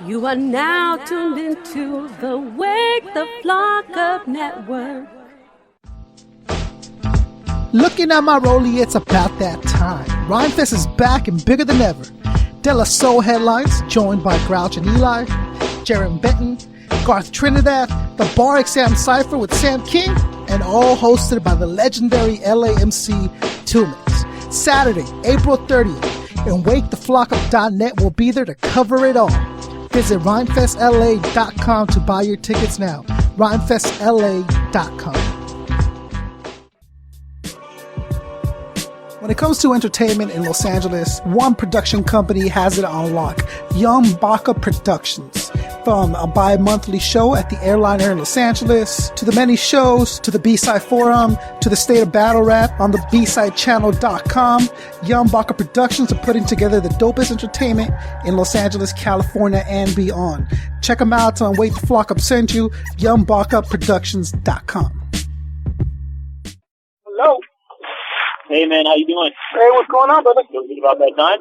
You are now tuned into the Wake the Flock Up Network. Looking at my rollie, it's about that time. Rhymefest is back and bigger than ever. De La Soul headlines, joined by Grouch and Eli, Jaron Benton, Garth Trinidad, the Bar Exam Cypher with Sam King, and all hosted by the legendary LA MC Tillmans. Saturday, April 30th, and waketheflokup.net will be there to cover it all. Visit rhymefestla.com to buy your tickets now. rhymefestla.com. When it comes to entertainment in Los Angeles, one production company has it on lock, Young Baka Productions. From a bi-monthly show at the Airliner in Los Angeles, to the many shows, to the B-Side Forum, to the State of Battle Rap on the BSidechannel.com, Young Baka Productions are putting together the dopest entertainment in Los Angeles, California, and beyond. Check them out on Wait the Flock Up Send You, YoungBakaProductions.com. Hello. Hey man, how you doing? Hey, what's going on, brother? Feeling good about that time?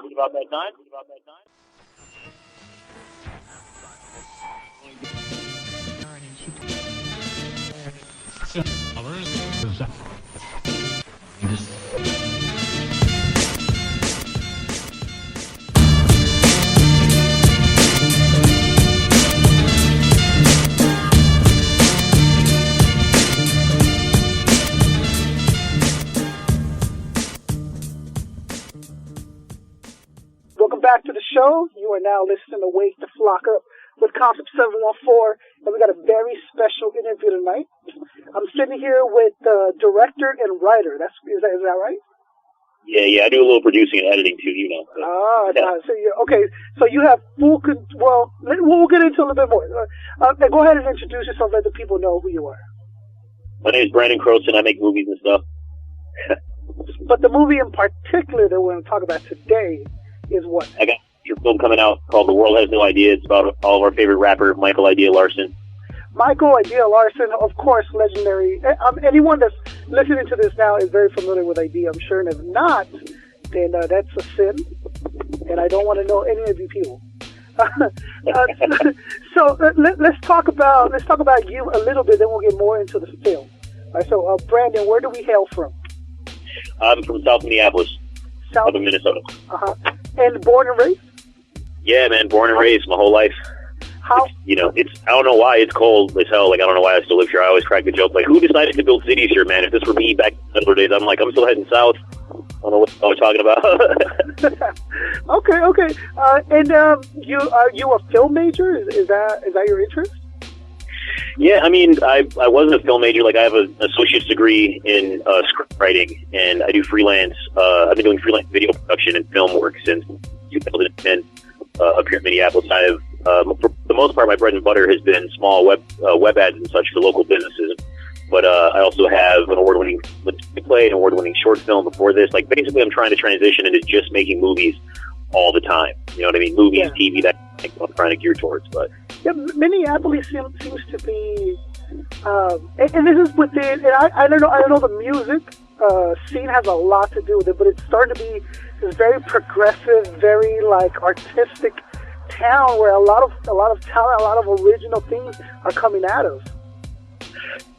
Welcome back to the show. You are now listening to Wake the Flock Up with Concept 714, and we got a very special interview tonight. I'm sitting here with the director and writer. Is that right? Yeah, I do a little producing and editing too, you know. So you're okay. So you have full. Well, we'll get into a little bit more. Go ahead and introduce yourself. Let the people know who you are. My name is Brandon Croson. I make movies and stuff. But the movie in particular that we're going to talk about today is what? I got your film coming out called The World Has No Eyedea. It's about all of our favorite rapper, Michael David Larson. Michael David Larson, of course, legendary. Anyone that's listening to this now is very familiar with Idea, I'm sure, and if not, then that's a sin, and I don't want to know any of you people. So let's talk about you a little bit, then we'll get more into the film. All right, so Brandon, where do we hail from? I'm from South Minneapolis, up in Minnesota. And born and raised? Yeah, man, born and raised my whole life. How? I don't know why it's cold as hell. Like, I don't know why I still live here. I always crack the joke, like, who decided to build cities here, man? If this were me back in the other days, I'm still heading south. I don't know what I was talking about. Okay. And you are you a film major? Is that your interest? Yeah, I mean, I wasn't a film major. Like, I have an associate's degree in script writing, and I do freelance. I've been doing freelance video production and film work since 2010 up here in Minneapolis. I have, for the most part, my bread and butter has been small web ads and such for local businesses. But I also have an award-winning play, an award-winning short film before this. Like, basically, I'm trying to transition into just making movies all the time. You know what I mean? Movies, yeah. TV, that's what I'm trying to gear towards. But yeah, Minneapolis seems to be, and this is within. And I don't know the music scene has a lot to do with it, but it's starting to be this very progressive, very like artistic town where a lot of talent, a lot of original things are coming out of.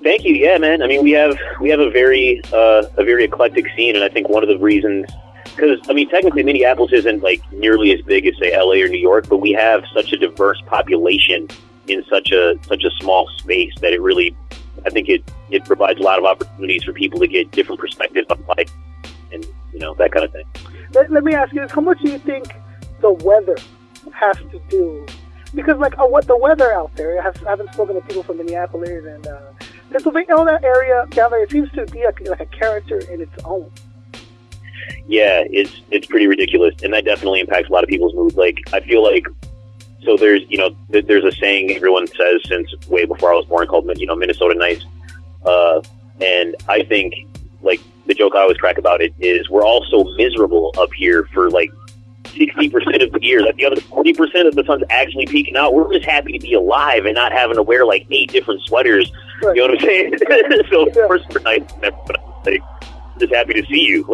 Thank you. Yeah, man. I mean, we have a very eclectic scene, and I think one of the reasons. Because, I mean, technically Minneapolis isn't, like, nearly as big as, say, LA or New York, but we have such a diverse population in such a small space that it really, I think it provides a lot of opportunities for people to get different perspectives on life and, that kind of thing. Let me ask you this. How much do you think the weather has to do? Because, like, what the weather out there, I haven't spoken to people from Minneapolis and Pennsylvania, all that area down there, it seems to be like a character in its own. Yeah, it's pretty ridiculous, and that definitely impacts a lot of people's moods. Like, I feel like, so there's a saying everyone says since way before I was born called, Minnesota nice. And I think, like, the joke I always crack about it is we're all so miserable up here for, like, 60% of the year that the other 40% of the sun's actually peeking out. We're just happy to be alive and not having to wear, like, 8 different sweaters. Right. You know what I'm saying? So, of course, we're nice, but like, just happy to see you.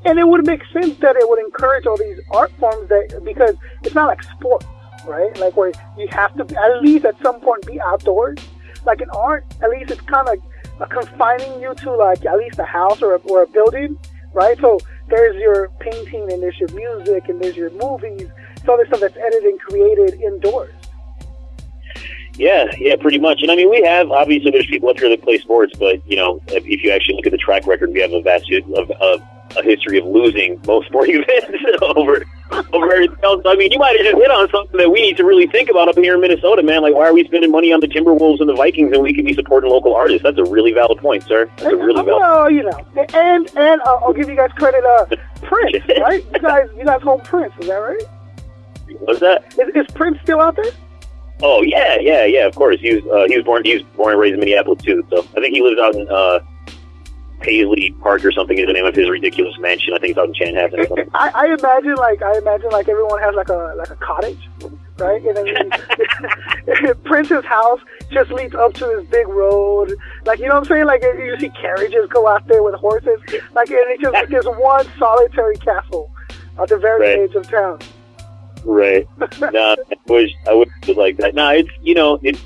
and it would make sense that it would encourage all these art forms because it's not like sports. right? Like where you have to at least at some point be outdoors. Like in art, at least it's kind of confining you to like at least a house or a building, right? So there's your painting and there's your music and there's your movies. It's all this stuff that's edited and created indoors. Yeah, pretty much. And I mean, we have, obviously, there's people up here that play sports, but, if you actually look at the track record, we have a vast a history of losing most sporting events over everything else. I mean, you might have just hit on something that we need to really think about up here in Minnesota, man. Like, why are we spending money on the Timberwolves and the Vikings and we could be supporting local artists? That's a really valid point, sir. That's a really valid point. And I'll give you guys credit, Prince, right? You guys hold Prince, is that right? What's that? Is Prince still out there? Oh yeah. Of course, he was born and raised in Minneapolis too. So I think he lives out in Paisley Park or something is the name of his ridiculous mansion. I think it's out in Chanhassen or something. I imagine like everyone has like a cottage, right? And then Prince's house just leads up to this big road. Like, you know what I'm saying? Like you see carriages go out there with horses. Like, and it's just like this one solitary castle at the very edge of town. Right. No, I wish it was like that. No, it's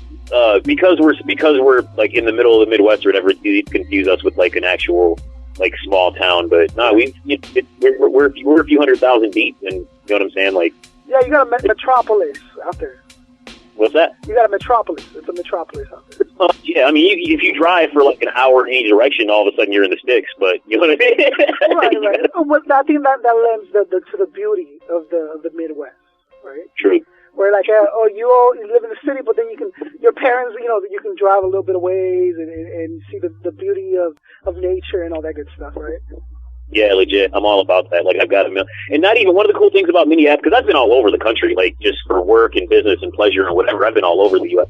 because we're like in the middle of the Midwest or whatever. It confuse us with like an actual like small town, but no, we're a few 100,000 deep, and you know what I'm saying? Like, yeah, you got a metropolis out there. What's that? You got a metropolis. It's a metropolis out there. Yeah, I mean, if you drive for like an hour in any direction, all of a sudden you're in the sticks. But you know what I mean? Right. Well, I think that lends to the beauty of the Midwest. Right. True. Where like, you live in the city, but then your parents, you can drive a little bit of ways and see the beauty of nature and all that good stuff, right? Yeah, legit. I'm all about that. Like, I've got and not even one of the cool things about Minneapolis, because I've been all over the country, like just for work and business and pleasure and whatever. I've been all over the U.S.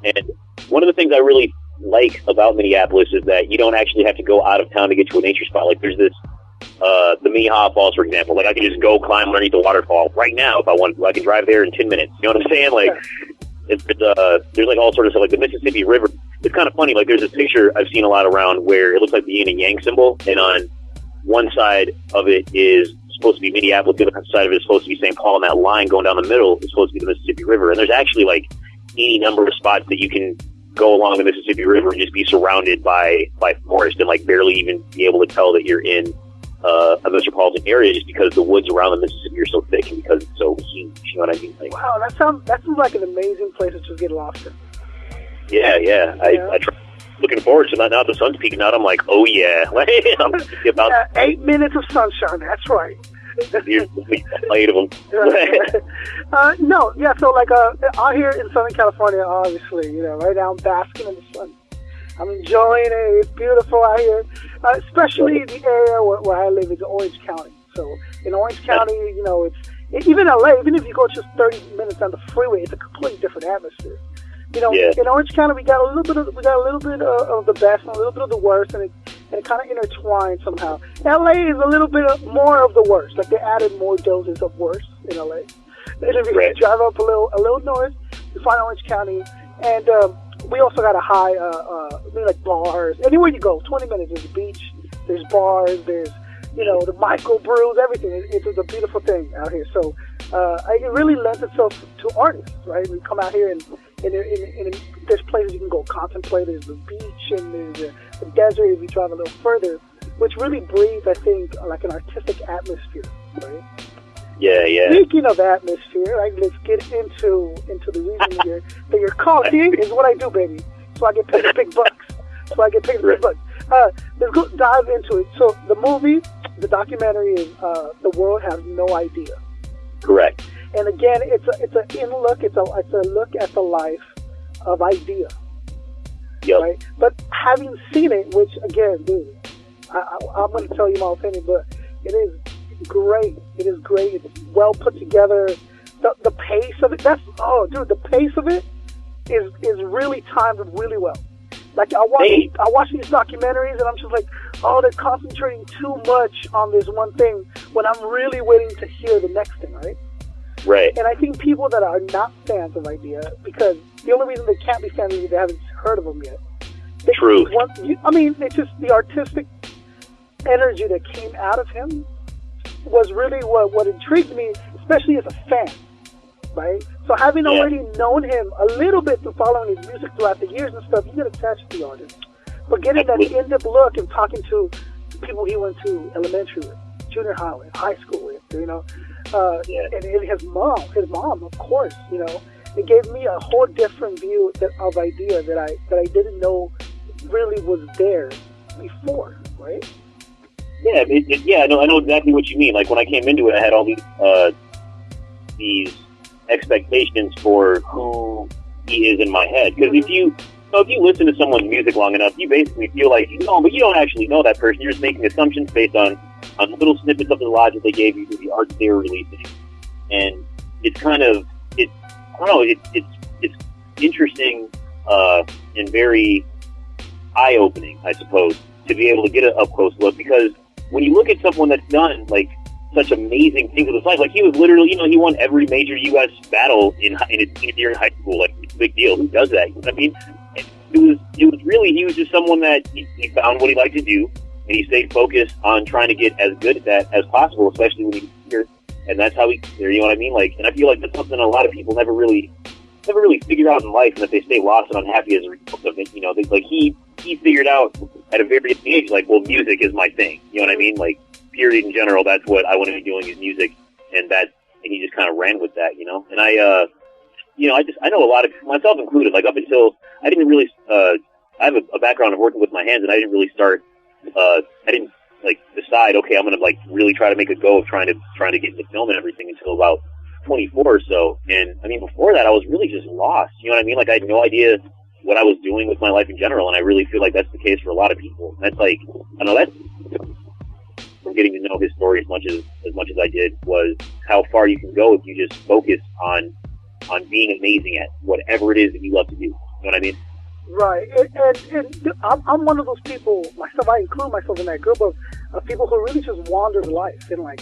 And one of the things I really like about Minneapolis is that you don't actually have to go out of town to get to a nature spot. Like, there's this. The Minnehaha Falls, for example. Like, I can just go climb underneath the waterfall right now if I want to. I can drive there in 10 minutes. You know what I'm saying? Like, there's like all sorts of stuff. Like the Mississippi River. It's kind of funny. Like, there's this picture I've seen a lot around where it looks like the yin and yang symbol, and on one side of it is supposed to be Minneapolis, the other side of it is supposed to be St. Paul, and that line going down the middle is supposed to be the Mississippi River. And there's actually like any number of spots that you can go along the Mississippi River and just be surrounded by forest and like barely even be able to tell that you're in a metropolitan area, just because the woods around the Mississippi are so thick and because it's so huge. You know what I mean? Like, wow, that sounds like an amazing place to just get lost in. Yeah. I try. Looking forward to that. Now the sun's peeking out. I'm like, oh yeah. About 8 minutes of sunshine. That's right. Here's 8 of them. No, yeah. So like out here in Southern California, obviously, right now I'm basking in the sun. I'm enjoying it. It's beautiful out here, especially the area where I live is Orange County. So in Orange County, it's even LA. Even if you go just 30 minutes on the freeway, it's a completely different atmosphere. In Orange County, we got a little bit of the best and a little bit of the worst, and it kind of intertwined somehow. LA is a little bit more of the worst. Like, they added more doses of worse in LA. And if you drive up a little north, you find Orange County, and we also got a high, like bars. Anywhere you go, 20 minutes, there's a beach, there's bars, there's, the microbrews, everything. It's a beautiful thing out here. So it really lends itself to artists, right? We come out here and there's places you can go contemplate. There's the beach and there's the desert if you drive a little further, which really breathes, I think, like an artistic atmosphere, right? Yeah. Speaking of atmosphere, right, let's get into the reason that you're calling. See, is what I do, baby. So I get paid the big bucks. Let's go dive into it. So the movie, the documentary is The World Has No Eyedea. Correct. And again, it's a look at the life of Eyedea. Yep. Right? But having seen it, which again, dude, I'm going to tell you my opinion, but it is great. It is great. It's well put together. The pace of it, the pace of it is really timed really well. Like, I watch these documentaries and I'm just like, they're concentrating too much on this one thing when I'm really waiting to hear the next thing, right? Right. And I think people that are not fans of Eyedea, because the only reason they can't be fans is they haven't heard of him yet. True. It's just the artistic energy that came out of him was really what intrigued me, especially as a fan, right? So having already known him a little bit through following his music throughout the years and stuff, you get attached to the artist. But getting that in-depth look and talking to people he went to elementary with, junior high with, high school with, you know, and his mom, of course, you know, it gave me a whole different view of idea that I didn't know really was there before, right? Yeah, I know exactly what you mean. Like when I came into it, I had all these expectations for who he is in my head. Because if you listen to someone's music long enough, you basically feel like you know, but you don't actually know that person. You're just making assumptions based on little snippets of the logic they gave you through the art they were releasing, and it's kind of it's interesting and very eye-opening, I suppose, to be able to get an up-close look, because when you look at someone that's done like such amazing things with his life, like he was literally, you know, he won every major U.S. battle in his senior year in high school. Like, it's a big deal. Who does that? You know what I mean? It was really, he was just someone that he found what he liked to do, and he stayed focused on trying to get as good at that as possible, especially when he's here. And that's how he, you know what I mean? Like, and I feel like that's something a lot of people never really figure out in life, and that they stay lost and unhappy as a result of it. You know, like he figured out at a very young age, like, well, music is my thing. You know what I mean? Like, period in general, that's what I want to be doing is music, and he just kind of ran with that, you know. And I know a lot of, myself included, like up until I didn't really, I have a background of working with my hands, and I didn't really start, I didn't like decide, okay, I'm gonna like really try to make a go of trying to get into film and everything until about 24 or so. And I mean, before that, I was really just lost. You know what I mean? Like, I had no idea what I was doing with my life in general, and I really feel like that's the case for a lot of people. That's like, I know that's from getting to know his story as much as I did, was how far you can go if you just focus on being amazing at whatever it is that you love to do. You know what I mean? Right. And I'm one of those people, myself, I include myself in that group of people who really just wandered life and like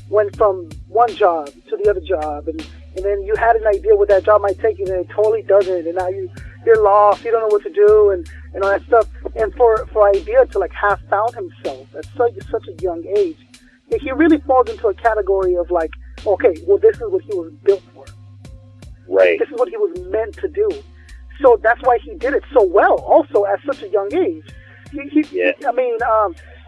went from one job to the other job, and then you had an idea what that job might take you, and it totally doesn't, and now you're lost, you don't know what to do, and all that stuff. And for Idea to like have found himself at such a young age, he really falls into a category of like, okay, well, this is what he was built for. Right. This is what he was meant to do. So that's why he did it so well, also at such a young age. I mean,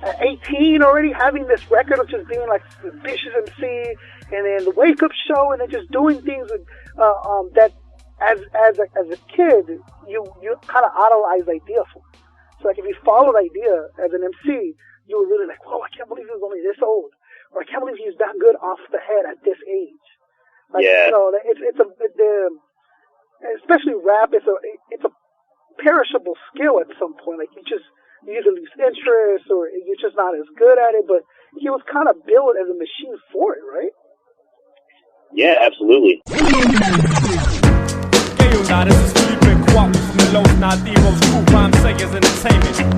at 18 already having this record of just being like the vicious MC, and then the Wake Up Show, and then just doing things with, that as a kid you kind of idolize Idea for. So like if you followed Idea as an MC, you were really like, whoa, I can't believe he was only this old, or I can't believe he's that good off the head at this age. Like, you know, especially rap, it's a perishable skill at some point. Like you either lose interest or you're just not as good at it. But he was kind of built as a machine for it, right? Yeah, absolutely.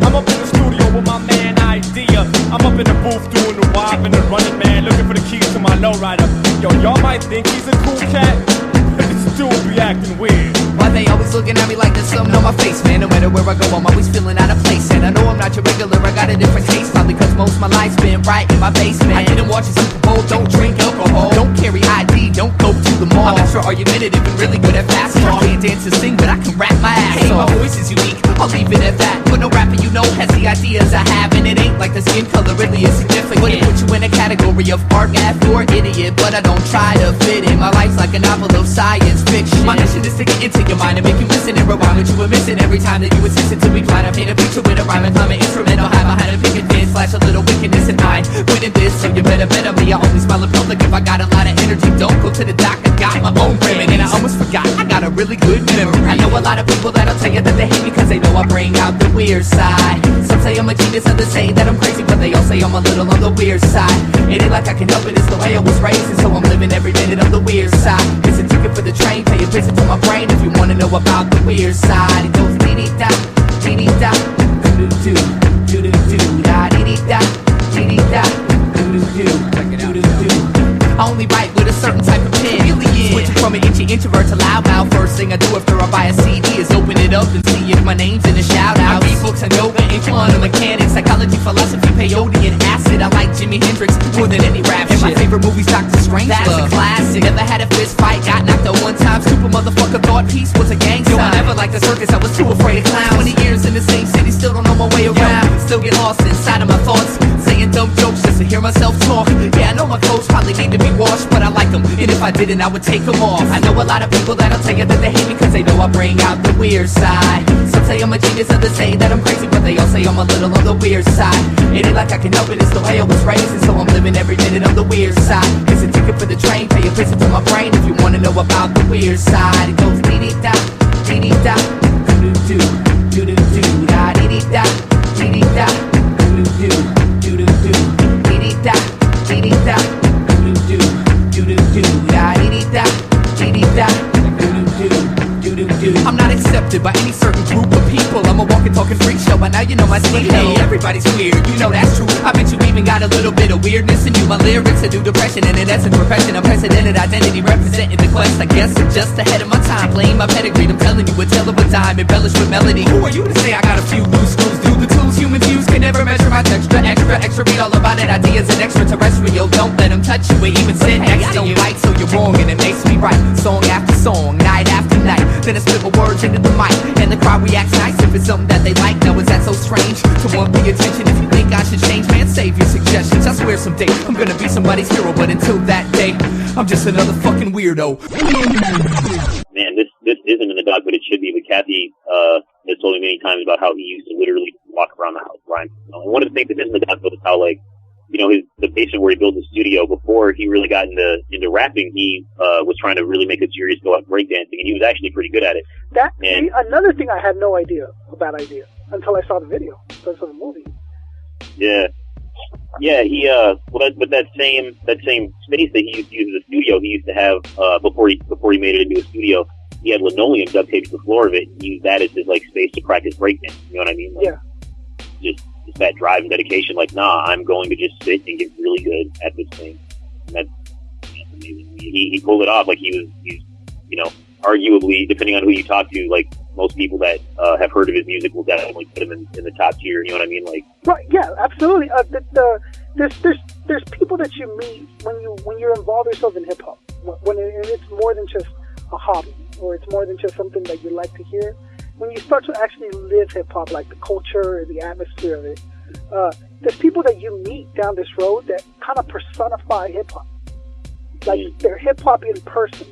I'm up in the studio with my man Idea. I'm up in the booth doing the wild and the running man, looking for the keys to my lowrider. Yo, y'all might think he's a cool cat, but this dude be acting weird. Why they always looking at me like there's something on my face, man? No matter where I go, I'm always feeling out of place. And I know I'm not your regular, I got a different taste. Probably cause most of my life's been right in my basement. I didn't watch a Super Bowl, don't drink alcohol, don't carry ID, don't go to the mall. I'm extra argumentative and really good at basketball. I can't dance or sing, but I can rap my ass off. My voice is unique, I'll leave it at that. But no rapper you know has the ideas I have, and it ain't like the skin color really is significant. But it puts you in a category of art math or idiot, but I don't try to fit in. My life's like a novel of science fiction. My mission is to get into your mind and make you listen and rewind what you were missing every time that you insist until we blind. I paint a picture with a rhyme and climb an instrument. I'll hide behind a picket fence, flash a little wickedness in mind. Winning this, so you better bet on me. I only smile in public if I got a lot of energy. Don't go to the doc, I got my own remedy. And I almost forgot, I got a really good memory. I know a lot of people that'll tell you that they hate me cause they know I bring out the weird side. Some say I'm a genius, others say that I'm crazy, but they all say I'm a little on the weird side. It ain't like I can help it, it's the way I was raised, and so I'm living every minute on the weird side. It's a ticket for the train, pay a visit to my brain if you wanna know about the weird side. It goes dee-dee-da, dee-dee-da, doo-doo-doo, doo-doo-doo, da-dee-dee-da, dee-dee-da, doo-doo-doo, doo-doo-doo. I only write with a certain type of pen. Switching from an itchy introvert to loudmouth. First thing I do after I buy a CD is open it up and see if my name's in the shout out. I read books on yoga and quantum mechanics, psychology, philosophy, peyote, and acid. I like Jimi Hendrix more than any rap shit. And my favorite movie's Dr. Strange. That's a classic. Never had a fist fight, got knocked out one time. Super motherfucker thought peace was a gang sign. Yo, I never liked the circus, I was too afraid of clowns. 20 years in the same city, still don't know my way around. Still get lost inside of my thoughts, saying dumb jokes just to hear myself talk. Yeah, I know my clothes probably need to be washed, but I like them, and if I didn't, I would take them off. I know a lot of people that'll tell you that they hate me cause they know I bring out the weird side. Some say I'm a genius, others say that I'm crazy, but they all say I'm a little on the weird side. It ain't like I can help it, it's the way I was raised, and so I'm living every minute on the weird side. It's a ticket for the train, pay a visit to my brain if you wanna know about the weird side. It goes dee-dee-da, dee-dee-da, doo-doo-doo, doo-doo-doo, da dee-dee-da, dee-dee-da, doo-doo-doo, doo-doo-doo, dee-dee-da, dee-dee-da, doo-doo-doo, doo-doo-doo, da dee-dee-da, dee-dee-da, doo-doo-doo. I'm not accepted by any certain group of people. I'm a walking, talking freak show, but now you know my speed. Hey, everybody's weird, you know that's true. I bet you even got a little bit of weirdness in you. My lyrics are new depression, and in essence, repression. Unprecedented identity, representing the quest. I guess I'm just ahead of my time, playing my pedigree. I'm telling you, a tale of a dime, embellished with melody. Who are you to say I got a few loose screws? Do the tools humans use can never measure my texture. Extra, read all about it. Ideas and extraterrestrial. Don't let them touch you or even sit next to you. Right, so you're wrong, and it makes me right. Song after song, night after night. Then I spit my words into the mic, and the crowd reacts nice if it's something that they like. Now is that so strange to want the attention? If you think I should change, man, save your suggestions. I swear someday I'm gonna be somebody's hero, but until that day, I'm just another fucking weirdo. Man, this isn't in the doc, but it should be. But Kathy has told me many times about how he used to literally walk around the house, Brian. And one of the things that isn't in the doc was how, like, you know, the basement where he built his studio, before he really got into rapping, he was trying to really make a serious go at breakdancing, and he was actually pretty good at it. Another thing I had no idea about until I saw the video, until I saw the movie. Yeah. Yeah, he but that same space that he used to use as a studio, he used to have before he made it into a studio, he had linoleum duct taped to the floor of it. He used that as his like space to practice breakdance. You know what I mean? Like, yeah. Just that drive and dedication. Like, nah, I'm going to just sit and get really good at this thing. And that's amazing. He pulled it off. Like he's you know, arguably, depending on who you talk to, like most people that have heard of his music will definitely put him in the top tier. You know what I mean? Like, right? Yeah, absolutely. There's people that you meet when you're involved yourself in hip hop, when it's more than just a hobby, or it's more than just something that you like to hear. When you start to actually live hip hop, like the culture and the atmosphere of it, there's people that you meet down this road that kind of personify hip hop. Like they're hip hop in person,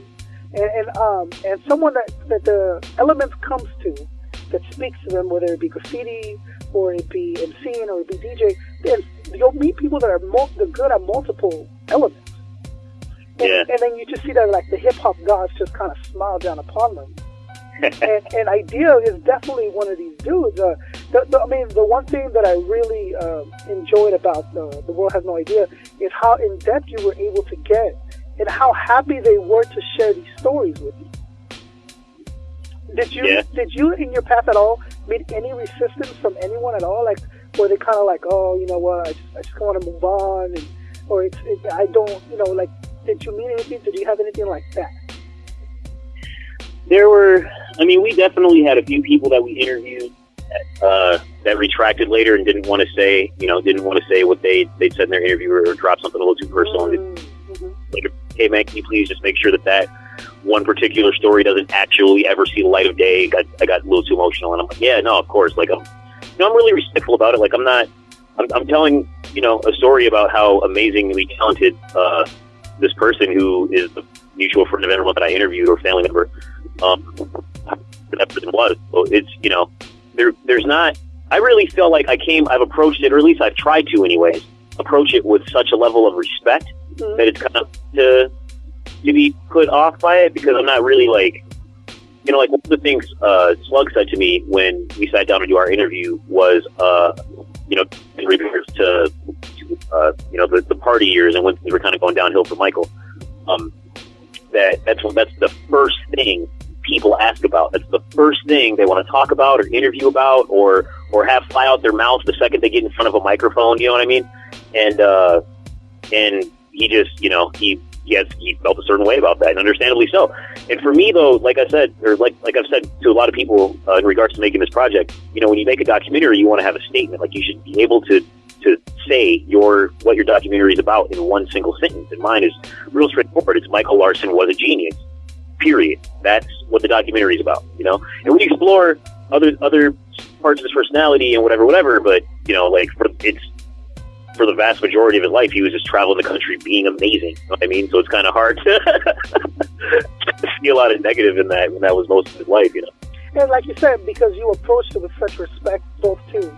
and someone that the elements comes to, that speaks to them, whether it be graffiti or it be emceeing or it be DJ. Then you'll meet people that are they're good at multiple elements, and then you just see that like the hip hop gods just kind of smile down upon them. and Idea is definitely one of these dudes. The one thing that I really enjoyed about The World Has No Idea is how in depth you were able to get, and how happy they were to share these stories with you. Did you in your path at all meet any resistance from anyone at all? Like, were they kind of like, oh, you know what, I just want to move on, or I don't, you know, like, did you meet anything? Did you have anything like that? We definitely had a few people that we interviewed that retracted later and didn't want to say what they'd said in their interview, or drop something a little too personal. Mm-hmm. Later, hey man, can you please just make sure that one particular story doesn't actually ever see the light of day? I got a little too emotional, and I'm like, yeah, no, of course. Like, I'm really respectful about it. Like, I'm telling, you know, a story about how amazingly talented this person who is a mutual friend of everyone that I interviewed, or family member, that person was. So it's, you know, there's not, I really feel like I've approached it, or at least I've tried to anyways, approach it with such a level of respect that it's kind of to be put off by it, because I'm not really like, you know, like one of the things Slug said to me when we sat down to do our interview was, you know, in regards to you know, the party years and when things were kind of going downhill for Michael, that's the first thing people ask about. That's the first thing they want to talk about or interview about, or have fly out their mouth the second they get in front of a microphone. You know what I mean? And he just, you know, he he felt a certain way about that, and understandably so. And for me, though, like I said, or like I've said to a lot of people in regards to making this project, when you make a documentary, you want to have a statement. Like, you should be able to say what your documentary is about in one single sentence. And mine is real straightforward. It's Michael Larson was a genius. Period. That's what the documentary is about. And we explore other parts of his personality and whatever. But for the vast majority of his life, he was just traveling the country being amazing. You know what I mean? So it's kind of hard to see a lot of negative in that when that was most of his life. And like you said, because you approached it with such respect, both to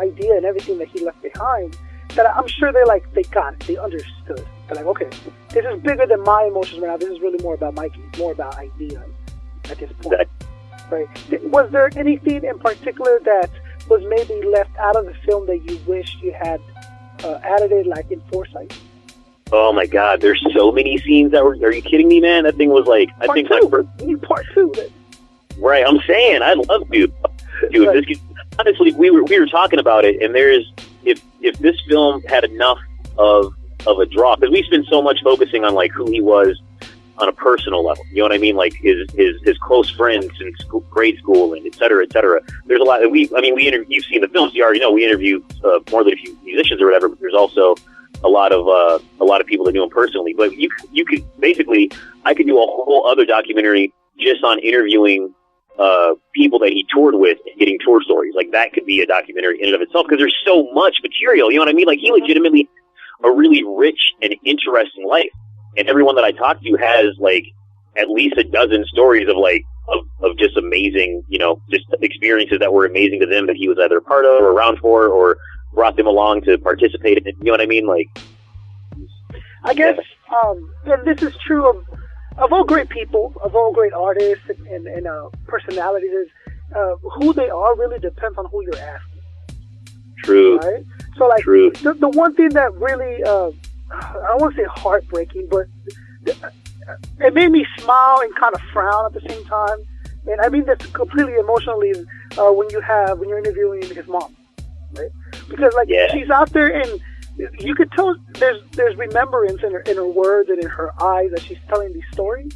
idea and everything that he left behind, that I'm sure they got it. They understood. They're like, okay, this is bigger than my emotions right now. This is really more about Mikey, more about ideas at this point. Exactly. Right? Was there anything in particular that was maybe left out of the film that you wished you had added it, like in foresight? Oh my God, there's so many scenes that were. Are you kidding me, man? That thing was like, Part two. Right, I'm saying, I'd love to. Dude, right. Honestly, we were talking about it, and if this film had enough of a draw, because we spent so much focusing on like who he was on a personal level, you know what I mean? Like his close friends in grade school and et cetera, et cetera. There's a lot that you've seen the films, you already know, we interview more than a few musicians or whatever, but there's also a lot of people that knew him personally. But you could basically, I could do a whole other documentary just on interviewing people that he toured with and getting tour stories. Like, that could be a documentary in and of itself, because there's so much material, you know what I mean? Like, he legitimately a really rich and interesting life, and everyone that I talk to has like at least a dozen stories of just amazing, just experiences that were amazing to them, that he was either a part of or around for or brought them along to participate in. You know what I mean? Like, I guess, and this is true of all great people, of all great artists and personalities, is who they are really depends on who you're asking. True. Right? So, like, True. The one thing that really, I don't want to say heartbreaking, but it made me smile and kind of frown at the same time. And I mean this completely emotionally, when you're interviewing his mom, right? Because she's out there, and you could tell there's remembrance in her words and in her eyes as she's telling these stories.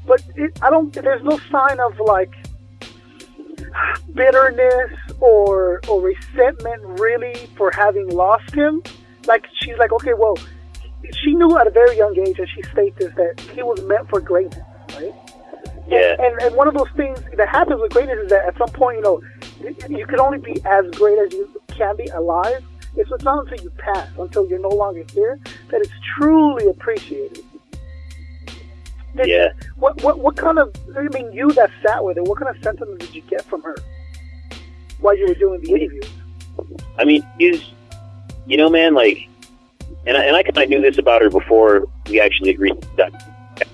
But there's no sign of like bitterness or resentment really for having lost him. Like, she's like, okay, well, she knew at a very young age, and she states this, that he was meant for greatness, right? Yeah. And one of those things that happens with greatness is that at some point, you can only be as great as you can be alive. It's not until you pass, until you're no longer here, that it's truly appreciated. Yeah. What kind of, you that sat with her, what kind of sentiment did you get from her while you were doing the interviews? I mean, man, like, and I kind of knew this about her before we actually agreed that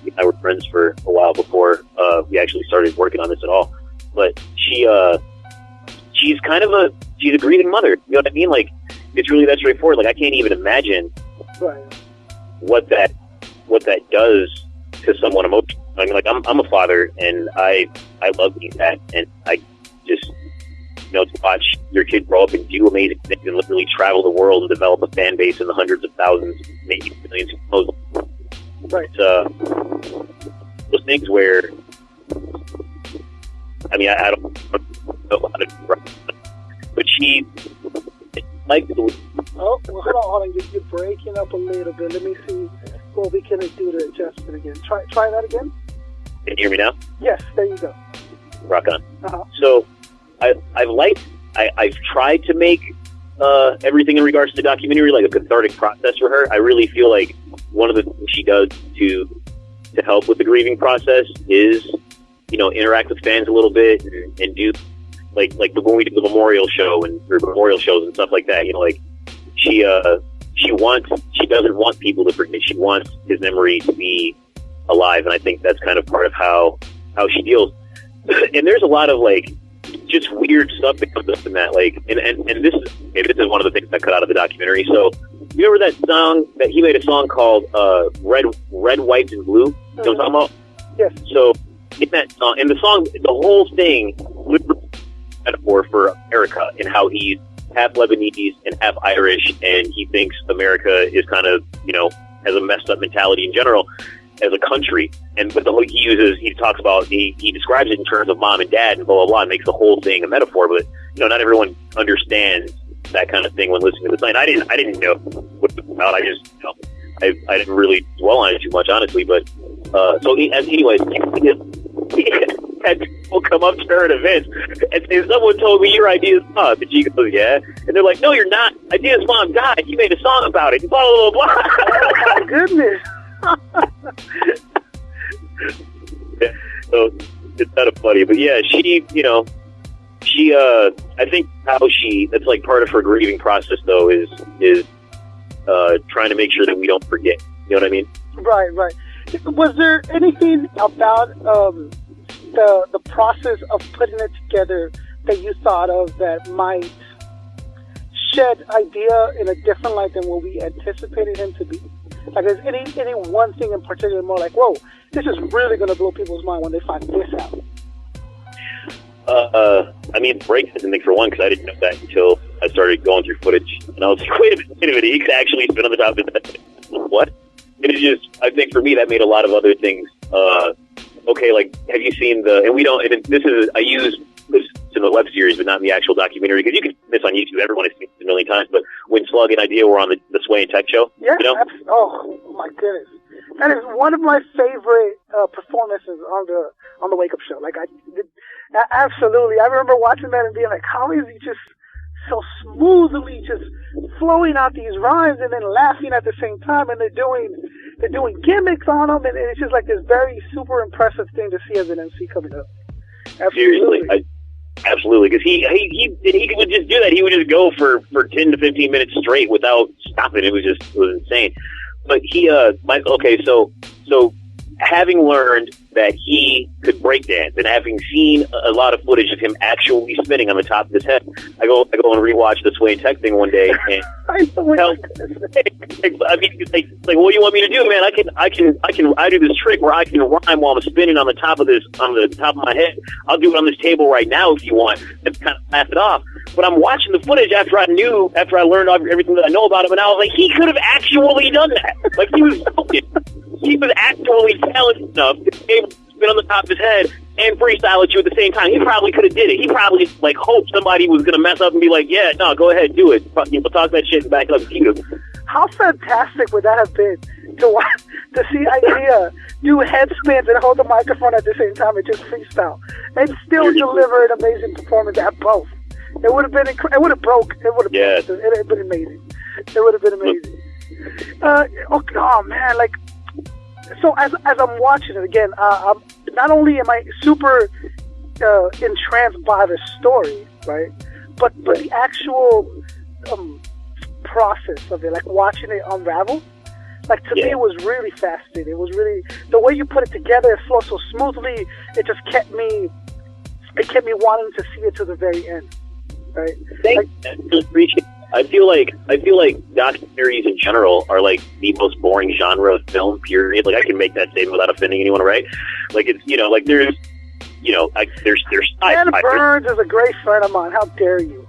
we and I were friends for a while before we actually started working on this at all. But she's a grieving mother. You know what I mean? Like, it's really that straightforward. Like, I can't even imagine what that does to someone emotionally. I mean, like, I'm a father, and I love being that, and I just, to watch your kid grow up and do amazing things and literally travel the world and develop a fan base in the hundreds of thousands, maybe millions of people. Right. Those things where, I mean, I don't know how to describe it, but she, like, oh, well, hold on, you're breaking up a little bit. Let me see what we can do to adjust it again. Try that again. Can you hear me now? Yes, there you go. Rock on. Uh-huh. So, I've tried to make everything in regards to the documentary like a cathartic process for her. I really feel like one of the things she does to help with the grieving process is, interact with fans a little bit and do like when we do the memorial show and memorial shows and stuff like that. Like, she doesn't want people to forget. She wants his memory to be alive, and I think that's kind of part of how she deals. And there's a lot of like just weird stuff that comes up in that, like, and this is one of the things that cut out of the documentary. So, you remember that song that he made a song called Red, White, and Blue? You know what I'm talking about? Yes. So, in that song, the whole thing literally metaphor for America and how he's half Lebanese and half Irish, and he thinks America is kind of, has a messed up mentality in general as a country. And but he talks about he describes it in terms of mom and dad and blah blah blah, and makes the whole thing a metaphor. But not everyone understands that kind of thing when listening to the song. I didn't know what it was about. I just I didn't really dwell on it too much, honestly. But anyways, had people come up to her at events and say, someone told me your Idea's mom. And she goes, yeah. And they're like, no, you're not. Idea's mom died. You made a song about it. Blah, blah, blah, blah. Oh, my goodness. Yeah, so it's kind of funny. But yeah, she, I think that's like part of her grieving process, though, is trying to make sure that we don't forget. You know what I mean? Right. Was there anything about the process of putting it together that you thought of that might shed Idea in a different light than what we anticipated him to be? Like, is any one thing in particular more like, whoa, this is really going to blow people's mind when they find this out? I mean, break doesn't make for one, because I didn't know that until I started going through footage, and I was like, wait a minute, he could actually spin on the top of his head. What? And it just, I think for me, that made a lot of other things. Okay, like, have you seen I use this in the web series, but not in the actual documentary, because you can see this on YouTube. Everyone has seen it a million times. But when Slug and Idea were on the Sway and Tech show, yeah, oh my goodness, that is one of my favorite performances on the Wake Up show. Like, absolutely, I remember watching that and being like, how is he just so smoothly just flowing out these rhymes and then laughing at the same time, and they're doing gimmicks on them, and it's just like this very super impressive thing to see as an MC coming up. Absolutely. Seriously, absolutely, because he would just do that. He would just go for 10 to 15 minutes straight without stopping. It was insane. But so having learned that he could breakdance, and having seen a lot of footage of him actually spinning on the top of his head, I go and rewatch the Sway and Tech thing one day, and I mean, it's like, what do you want me to do, man? I do this trick where I can rhyme while I'm spinning on the top of my head. I'll do it on this table right now if you want, and kind of laugh it off. But I'm watching the footage after I learned everything that I know about him, and I was like, he could have actually done that. Like, he was actually talented enough to be able to spin on the top of his head and freestyle at you at the same time. He probably could have did it. He probably hoped somebody was going to mess up and be like, yeah, no, go ahead, do it. Talk that shit and back it up to you. How fantastic would that have been to see Idea do head spins and hold the microphone at the same time and just freestyle and still deliver an amazing performance at both? It would have been it would have broke. It would have it would have been amazing. It would have been amazing. Oh man, like, so as I'm watching it again, not only am I super entranced by the story, right, but the actual process of it, like watching it unravel. Like, to me, it was really fascinating. It was really, the way you put it together, it flowed so smoothly. It just kept me wanting to see it to the very end. Right? I feel like documentaries in general are like the most boring genre of film, period. Like, I can make that statement without offending anyone, right? Like, it's, like, there's Dan Burns is a great friend of mine. How dare you?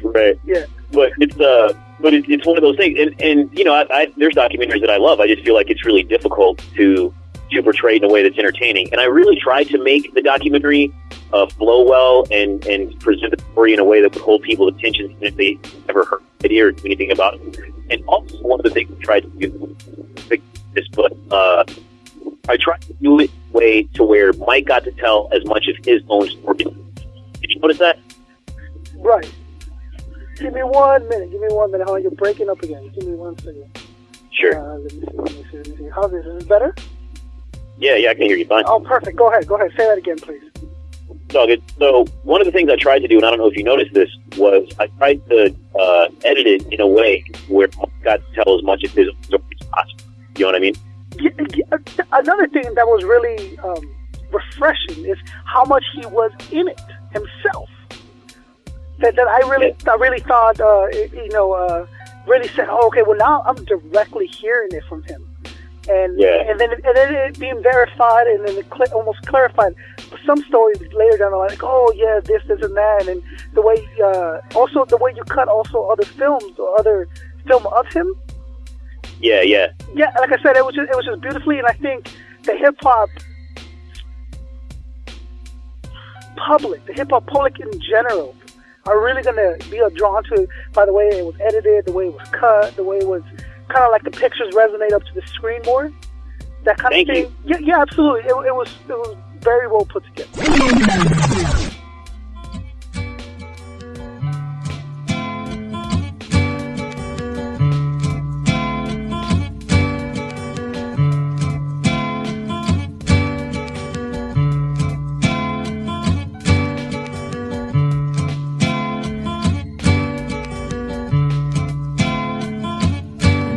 Right. Yeah. But it's one of those things, and there's documentaries that I love. I just feel like it's really difficult to portray in a way that's entertaining. And I really tried to make the documentary flow well and present the story in a way that would hold people's attention if they ever heard it or knew anything about it. And also, one of the things I tried to do this, but I tried to do it in a way to where Mike got to tell as much of his own story. Did you notice that? Right. Give me 1 minute. Hold on, you're breaking up again. Give me 1 second. Sure. Let me see. How's this? Is this better? Yeah, I can hear you fine. Oh, perfect. Go ahead. Say that again, please. So one of the things I tried to do, and I don't know if you noticed this, was I tried to edit it in a way where Mike got to tell as much of his own story as possible. You know what I mean? Another thing that was really refreshing is how much he was in it himself. That I really thought, really said, oh, okay, well, now I'm directly hearing it from him. And then it being verified, and then it almost clarified some stories later down the line, like, oh yeah, this and that, and the way also the way you cut also other films or other film of him. Yeah. Yeah, like I said, it was just beautifully, and I think the hip hop public in general, are really gonna be drawn to it by the way it was edited, the way it was cut, the way it was kind of like the pictures resonate up to the screen more. That kind of thing. Yeah, absolutely. It was very well put together.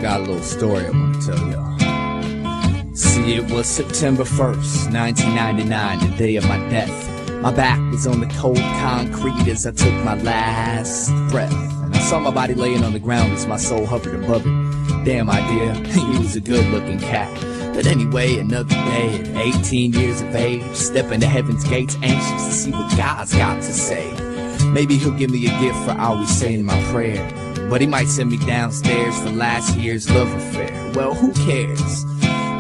Got a little story I want to tell y'all. See, it was September 1st, 1999, the day of my death. My back was on the cold concrete as I took my last breath. And I saw my body laying on the ground as my soul hovered above it. Damn idea, he was a good-looking cat. But anyway, another day at 18 years of age, stepping to heaven's gates, anxious to see what God's got to say. Maybe he'll give me a gift for always saying my prayer. But he might send me downstairs for last year's love affair. Well, who cares?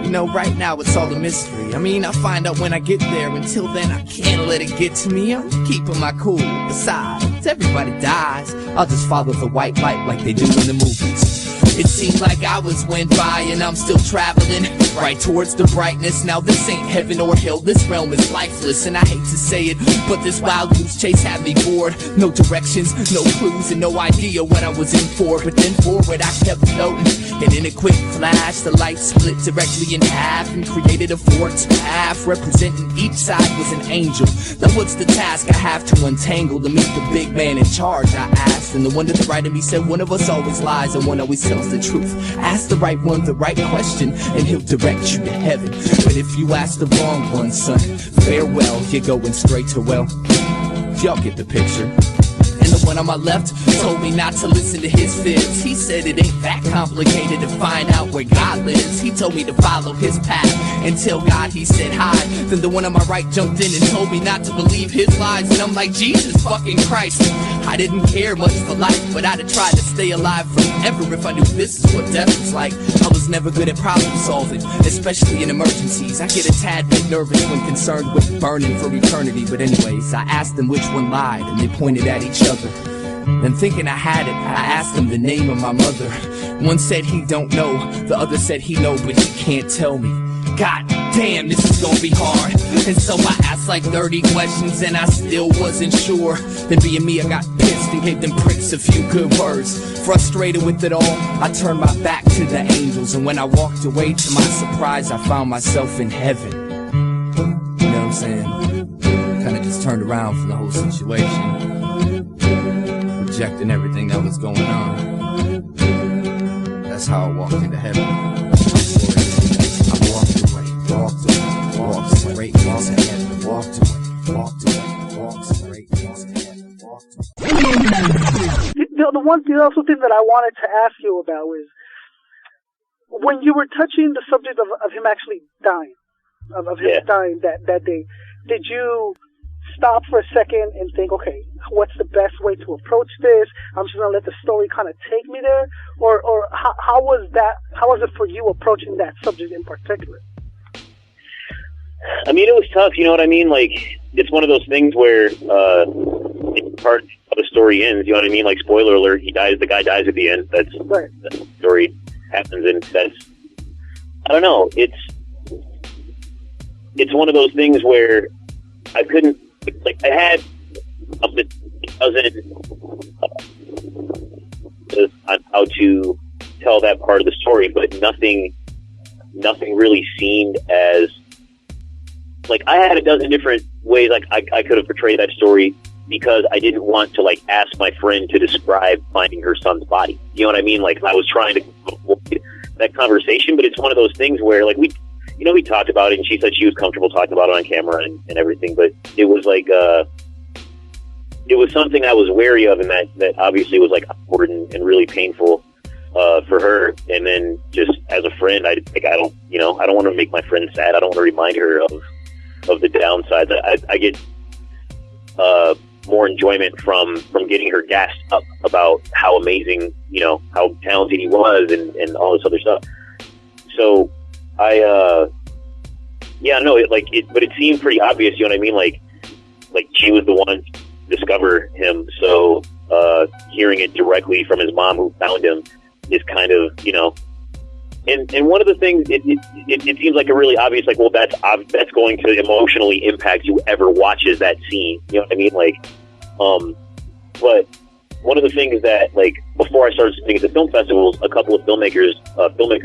You know, right now it's all a mystery. I mean, I'll find out when I get there. Until then, I can't let it get to me. I'm keeping my cool. Besides, everybody dies. I'll just follow the white light like they do in the movies. It seemed like hours went by and I'm still traveling right towards the brightness. Now this ain't heaven or hell, this realm is lifeless. And I hate to say it, but this wild goose chase had me bored. No directions, no clues, and no idea what I was in for. But then forward I kept floating, and in a quick flash the light split directly in half and created a forked path. Representing each side was an angel. Now what's the task I have to untangle to meet the big man in charge, I asked. And the one to the right of me said, one of us always lies and one always tells the truth. Ask the right one the right question and he'll direct you to heaven. But if you ask the wrong one, son, farewell, you're going straight to well. Y'all get the picture. And the one on my left told me not to listen to his fibs. He said it ain't that complicated to find out where God lives. He told me to follow his path and tell God he said hi. Then the one on my right jumped in and told me not to believe his lies. And I'm like, Jesus fucking Christ, I didn't care much for life, but I'd have tried to stay alive forever if I knew this is what death was like. I was never good at problem solving, especially in emergencies. I get a tad bit nervous when concerned with burning for eternity. But anyways, I asked them which one lied and they pointed at each other. Then thinking I had it, I asked them the name of my mother. One said he don't know, the other said he know but he can't tell me. God damn, this is gonna be hard. And so I asked like 30 questions and I still wasn't sure. Then being me, I got pissed and gave them pricks a few good words. Frustrated with it all, I turned my back to the angels. And when I walked away, to my surprise, I found myself in heaven. You know what I'm saying? Kinda just turned around from the whole situation, rejecting everything that was going on. That's how I walked into heaven. I walked away straight into heaven. Walked straight into heaven. The also thing that I wanted to ask you about was when you were touching the subject of him actually dying, of him dying that day. Did you stop for a second and think, okay, what's the best way to approach this? I'm just gonna let the story kind of take me there, or how was that? How was it for you approaching that subject in particular? I mean, it was tough. You know what I mean? Like, it's one of those things where part of the story ends. You know what I mean? Like, spoiler alert: he dies. The guy dies at the end. That's right. The story happens, and that's, I don't know. It's one of those things where I couldn't. Like, I had a dozen on how to tell that part of the story, but nothing really seemed as, like, I had a dozen different ways like I could have portrayed that story, because I didn't want to, like, ask my friend to describe finding her son's body. You know what I mean? Like, I was trying to avoid that conversation, but it's one of those things where, like, we talked about it, and she said she was comfortable talking about it on camera and everything, but it was like, it was something I was wary of, and that obviously was, like, awkward and really painful for her. And then just as a friend, I don't want to make my friend sad. I don't want to remind her of the downsides. I get more enjoyment from getting her gassed up about how amazing, you know, how talented he was and all this other stuff. So but it seemed pretty obvious, you know what I mean? Like she was the one to discover him. So hearing it directly from his mom who found him is kind of, you know, and one of the things, it seems like a really obvious, like, well, that's going to emotionally impact whoever watches that scene. You know what I mean? Like, but one of the things that, like, before I started speaking at the film festivals, a couple of filmmaker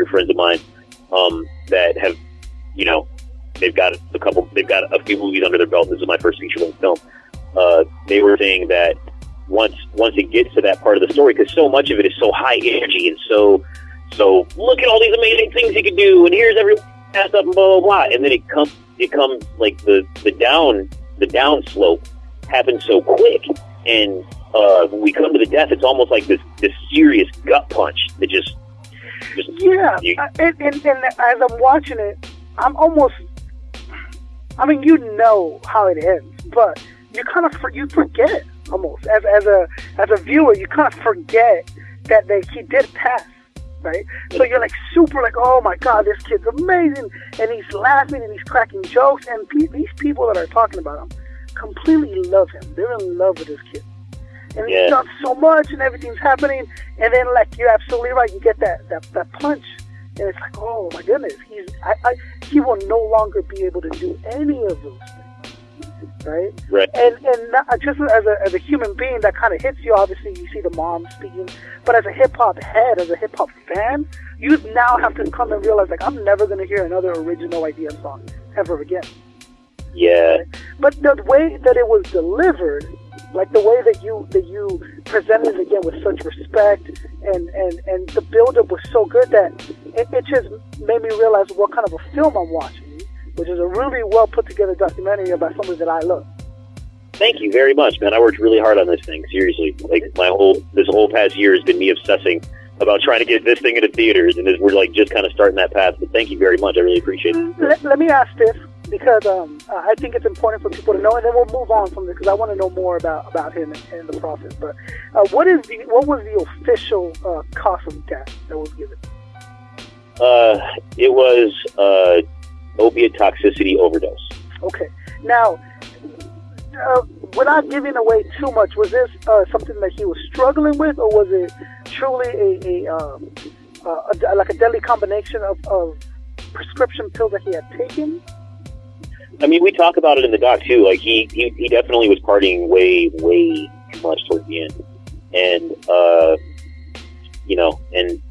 friends of mine, that have, you know, they've got a few movies under their belt. This is my first feature-length film. They were saying that once it gets to that part of the story, because so much of it is so high energy and so look at all these amazing things he could do, and here's everyone passed up and blah blah blah, and then it comes like the down slope happens so quick, and when we come to the death, it's almost like this serious gut punch that just and as I'm watching it, I'm almost, I mean, you know how it ends, but you kind of you forget almost as a viewer, you kind of forget that he did pass. Right? So you're like super like, oh my God, this kid's amazing, and he's laughing and he's cracking jokes, and these people that are talking about him completely love him. They're in love with this kid, and he's done so much, and everything's happening, and then, like, you're absolutely right, you get that punch, and it's like, oh my goodness, he will no longer be able to do any of those things. Right? And not, just as a human being, that kind of hits you. Obviously, you see the mom speaking, but as a hip hop head, as a hip hop fan, you now have to come and realize, like, I'm never going to hear another original idea song ever again. Yeah. Right? But the way that it was delivered, like the way that you presented it again with such respect, and the build-up was so good that it just made me realize what kind of a film I'm watching, which is a really well put together documentary about somebody that I love. Thank you very much, man. I worked really hard on this thing, seriously. Like, this whole past year has been me obsessing about trying to get this thing into theaters, and we're like just kind of starting that path. But thank you very much. I really appreciate it. Let me ask this, because I think it's important for people to know, and then we'll move on from this, because I want to know more about him and the process. But what was the official cause of death that was given? It was opiate toxicity overdose. Okay. Now, without giving away too much, was this something that he was struggling with, or was it truly like a deadly combination of prescription pills that he had taken? I mean, we talk about it in the doc too. Like, he definitely was partying way too much towards the end, and you know, and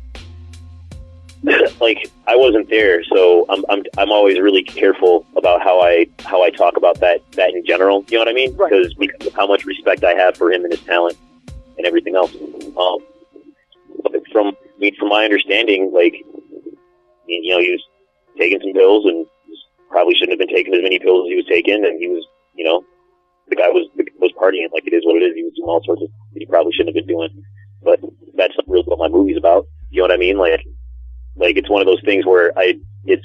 like, I wasn't there, so I'm always really careful about how I talk about that in general. You know what I mean? Right. Because of how much respect I have for him and his talent and everything else. From my understanding, like, you know, he was taking some pills and probably shouldn't have been taking as many pills as he was taking, and he was, you know, the guy was partying. Like, it is what it is. He was doing all sorts of that he probably shouldn't have been doing. But that's not really what my movie's about. You know what I mean? Like, it's one of those things where I guess,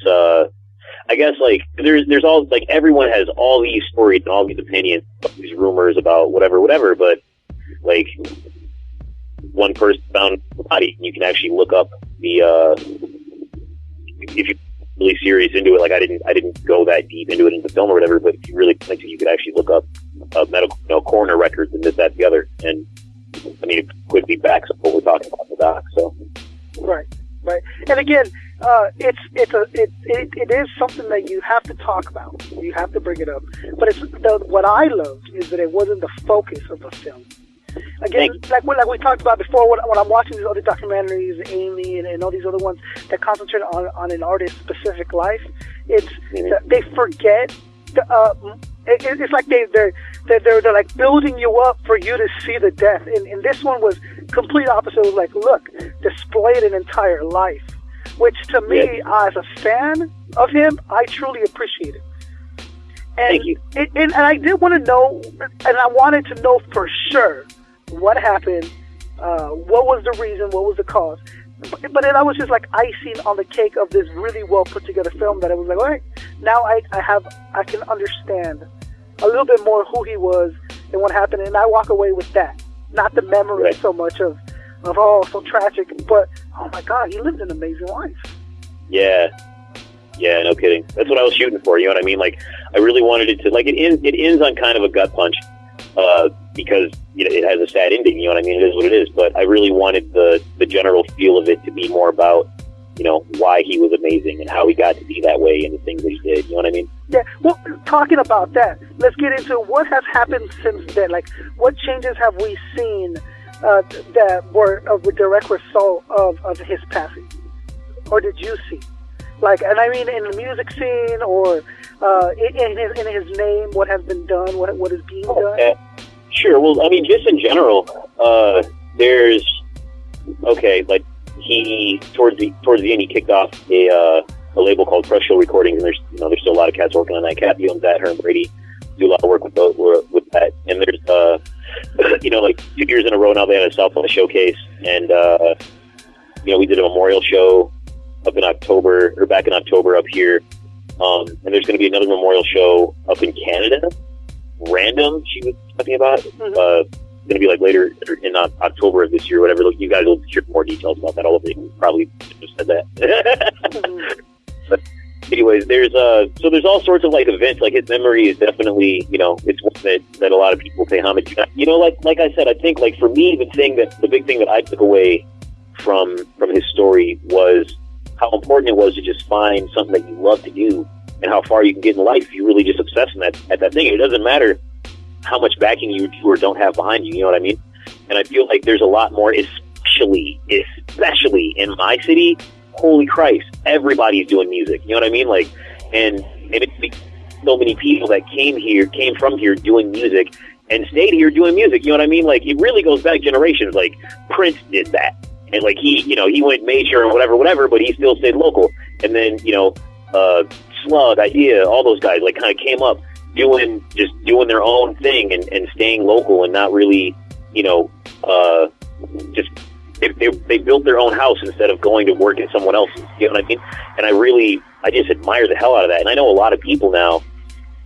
like, there's all, like, everyone has all these stories and all these opinions, all these rumors about whatever, but, like, one person found the body, and you can actually look up the, if you're really serious into it, like, I didn't go that deep into it in the film or whatever, but if you really think you could actually look up medical, you know, coroner records and this, that, the other, and, I mean, it could be backs up what we're talking about in the doc, so. Right. Right, and again, it is something that you have to talk about. You have to bring it up. But what I loved is that it wasn't the focus of the film. Again, like we talked about before, when I'm watching these other documentaries, Amy and all these other ones that concentrate on an artist's specific life, they forget. It's like they're like building you up for you to see the death. And this one was complete opposite. It was like, look, displayed an entire life, which to me, as a fan of him, I truly appreciate it. And, thank you. And I did want to know, and I wanted to know for sure what happened, what was the reason, what was the cause. But then I was just like icing on the cake of this really well put together film that I was like, all right, now I can understand a little bit more who he was and what happened, and I walk away with that, not the memory Right. so much of oh, so tragic, but oh my God, he lived an amazing life. Yeah, no kidding. That's what I was shooting for. You know what I mean? Like, I really wanted it to, like, it ends on kind of a gut punch, because it has a sad ending. You know what I mean? It is what it is. But I really wanted the general feel of it to be more about, why he was amazing and how he got to be that way and the things that he did. You know what I mean? Yeah. Well, talking about that, let's get into what has happened since then. Like, what changes have we seen that were of a direct result of his passing, or did you see? Like, and I mean, in the music scene, or in his name, what has been done, what is being done? Sure. Well, I mean, just in general, there's like he towards the end he kicked off a label called Press Show Recordings, and there's still a lot of cats working on that. Cat owns that. Her and Brady do a lot of work with that. And there's like 2 years in a row now they had a South by Showcase, and we did a memorial show back in October up here, and there's going to be another memorial show up in Canada. Random, she was talking about. Going to be like later in October of this year, whatever. Look, you guys will hear more details about that. All of you probably just said that. But anyways, there's all sorts of like events. Like his memory is definitely, it's one that a lot of people pay homage to. Like I said, I think like for me, the big thing that I took away from his story was how important it was to just find something that you love to do and how far you can get in life if you really just obsess at that thing. It doesn't matter how much backing you do or don't have behind you, you know what I mean? And I feel like there's a lot more, especially in my city. Holy Christ, everybody's doing music, you know what I mean? Like, and it's so many people that came from here doing music and stayed here doing music, you know what I mean? Like, it really goes back generations. Like, Prince did that. And like he went major and whatever, but he still stayed local. And then, Slug, Idea, all those guys like kind of came up doing their own thing and staying local and not really, they built their own house instead of going to work at someone else's. You know what I mean? And I just admire the hell out of that. And I know a lot of people now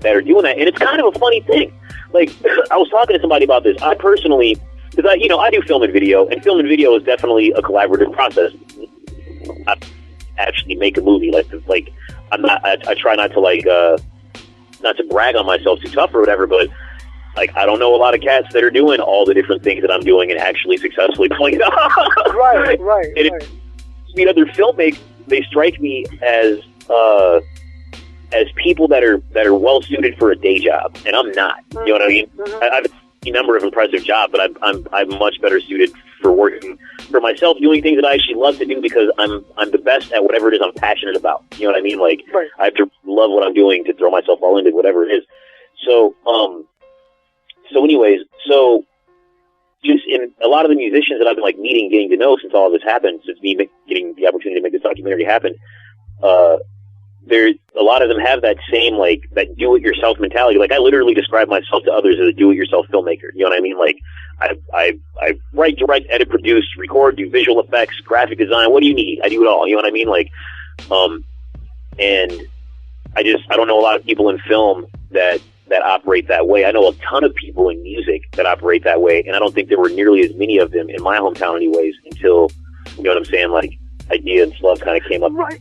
that are doing that, and it's kind of a funny thing. Like, I was talking to somebody about this. I personally, because I do film and video, and film and video is definitely a collaborative process. I actually make a movie. Like I'm not. I try not to not to brag on myself too tough or whatever, but like I don't know a lot of cats that are doing all the different things that I'm doing and actually successfully pulling it off. Right. Other filmmakers, they strike me as people that are well suited for a day job, and I'm not. You know what I mean? I've a number of impressive jobs, but I'm much better suited for working for myself, doing things that I actually love to do because I'm the best at whatever it is I'm passionate about. You know what I mean? Like, right. I have to love what I'm doing to throw myself all into whatever it is. So just in a lot of the musicians that I've been like meeting, getting to know since all of this happened, since me getting the opportunity to make this documentary happen, there's a lot of them have that same like that do-it-yourself mentality. Like I literally describe myself to others as a do-it-yourself filmmaker. You know what I mean? Like I write, direct, edit, produce, record, do visual effects, graphic design. What do you need? I do it all. You know what I mean? Like, and I don't know a lot of people in film that operate that way. I know a ton of people in music that operate that way, and I don't think there were nearly as many of them in my hometown anyways until, you know what I'm saying, like Idea and Slug kind of came up. Right.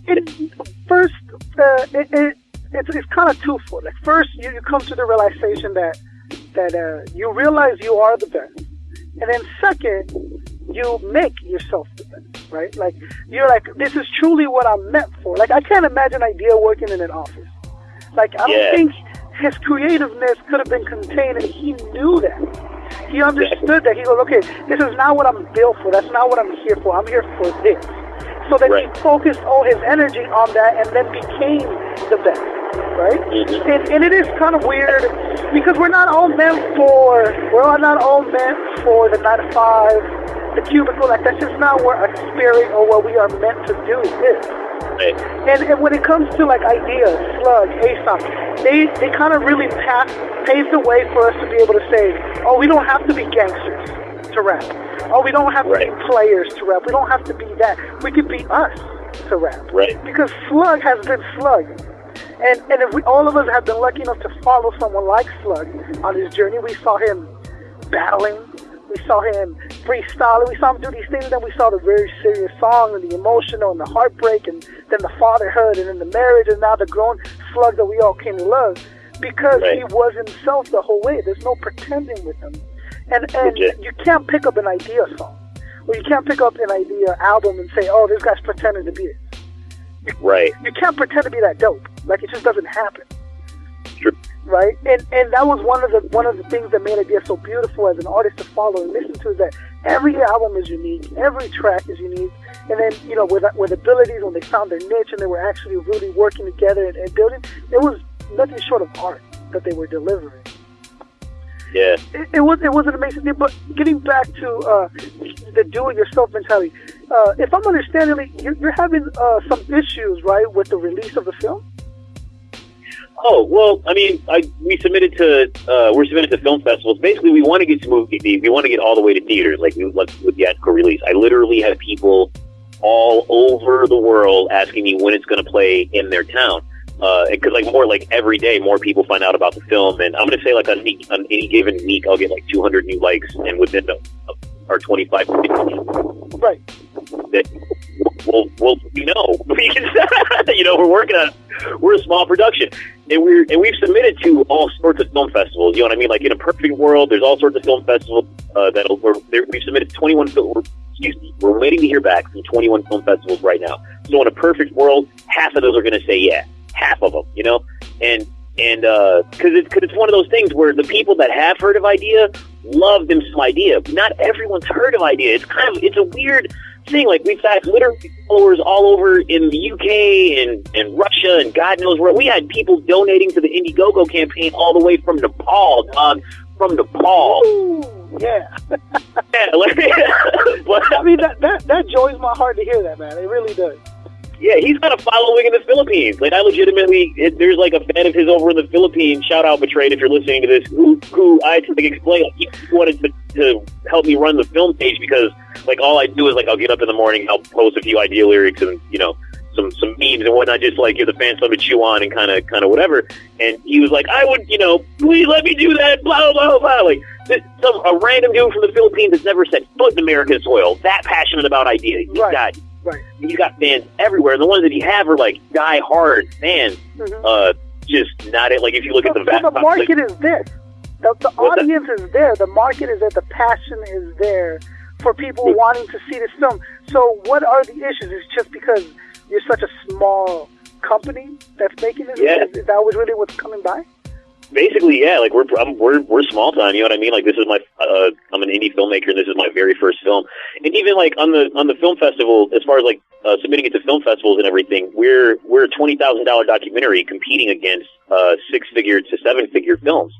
First, it's kind of twofold. Like first, you come to the realization that you realize you are the best, and then second, you make yourself the best. Right? Like you're like, this is truly what I'm meant for. Like I can't imagine Idea working in an office. Like I don't think his creativeness could have been contained, and he knew that. He understood that. He goes, okay, this is not what I'm built for. That's not what I'm here for. I'm here for this. So then he focused all his energy on that and then became the best, right? Mm-hmm. And it is kind of weird because we're not all meant for the 9 to 5, the cubicle. Like that's just not what a spirit or what we are meant to do is. And when it comes to like Idea, Slug, Aesop, they kind of really paved the way for us to be able to say, oh, we don't have to be gangsters to rap. Oh, we don't have to be players to rap. We don't have to be that. We could be us to rap. Right. Because Slug has been Slug. And if all of us have been lucky enough to follow someone like Slug on his journey, we saw him battling. We saw him freestyling. We saw him do these things. Then we saw the very serious song and the emotional and the heartbreak, and then the fatherhood, and then the marriage, and now the grown slug that we all came to love. Because he was himself the whole way. There's no pretending with him. And you can't pick up an idea song. Or you can't pick up an idea album and say, oh, this guy's pretending to be it. You can't pretend to be that dope. Like, it just doesn't happen. Sure. Right? And that was one of the things that made Idea so beautiful as an artist to follow and listen to, is that every album is unique, every track is unique, and then, you know, with abilities, when they found their niche and they were actually really working together and building, it was nothing short of art that they were delivering. Yeah. It was an amazing thing. But getting back to the do-it-yourself mentality, if I'm understanding it, you're having some issues, right, with the release of the film? Oh, well, I mean, we're submitted to film festivals. Basically, we want to get to we want to get all the way to theaters, like with the theatrical release. I literally have people all over the world asking me when it's going to play in their town. Because every day more people find out about the film, and I'm going to say like on any given week I'll get like 200 new likes, and within our 25 to 50, right, that we're working on. We're a small production, and we've submitted to all sorts of film festivals. You know what I mean? Like, in a perfect world, there's all sorts of film festivals we've submitted to 21 film. We're waiting to hear back from 21 film festivals right now. So in a perfect world, half of those are going to say yeah. Half of them, you know, and because it's one of those things where the people that have heard of Idea love them some Idea, but not everyone's heard of Idea. It's a weird thing. Like, we've had literally followers all over in the UK and Russia and God knows where. We had people donating to the Indiegogo campaign all the way from Nepal, dog. From Nepal. Ooh, yeah. But, I mean, that joys my heart to hear that, man. It really does. Yeah, he's got a following in the Philippines. Like, I legitimately, there's like a fan of his over in the Philippines. Shout out, Betrayed, if you're listening to this. Who I had to explain. He wanted to help me run the film page because, like, all I do is like I'll get up in the morning, I'll post a few Idea lyrics and some memes and whatnot, just like give the fans something to chew on and kind of whatever. And he was like, I would, please let me do that. Blah blah blah. Like, a random dude from the Philippines that's never set foot in American soil, that passionate about Idea. He's got fans everywhere, and the ones that he have are like die-hard fans. Mm-hmm. Just not it. Like, if you look at the market is there. The audience is there. The market is there. The passion is there for people wanting to see this film. So, what are the issues? It's just because you're such a small company that's making this. Yeah. Is that really what's coming by? Basically, yeah. Like, we're small time. You know what I mean? Like, this is I'm an indie filmmaker, and this is my very first film. And even like on the film festival, as far as like submitting it to film festivals and everything, we're a $20,000 documentary competing against 6-figure to 7-figure films.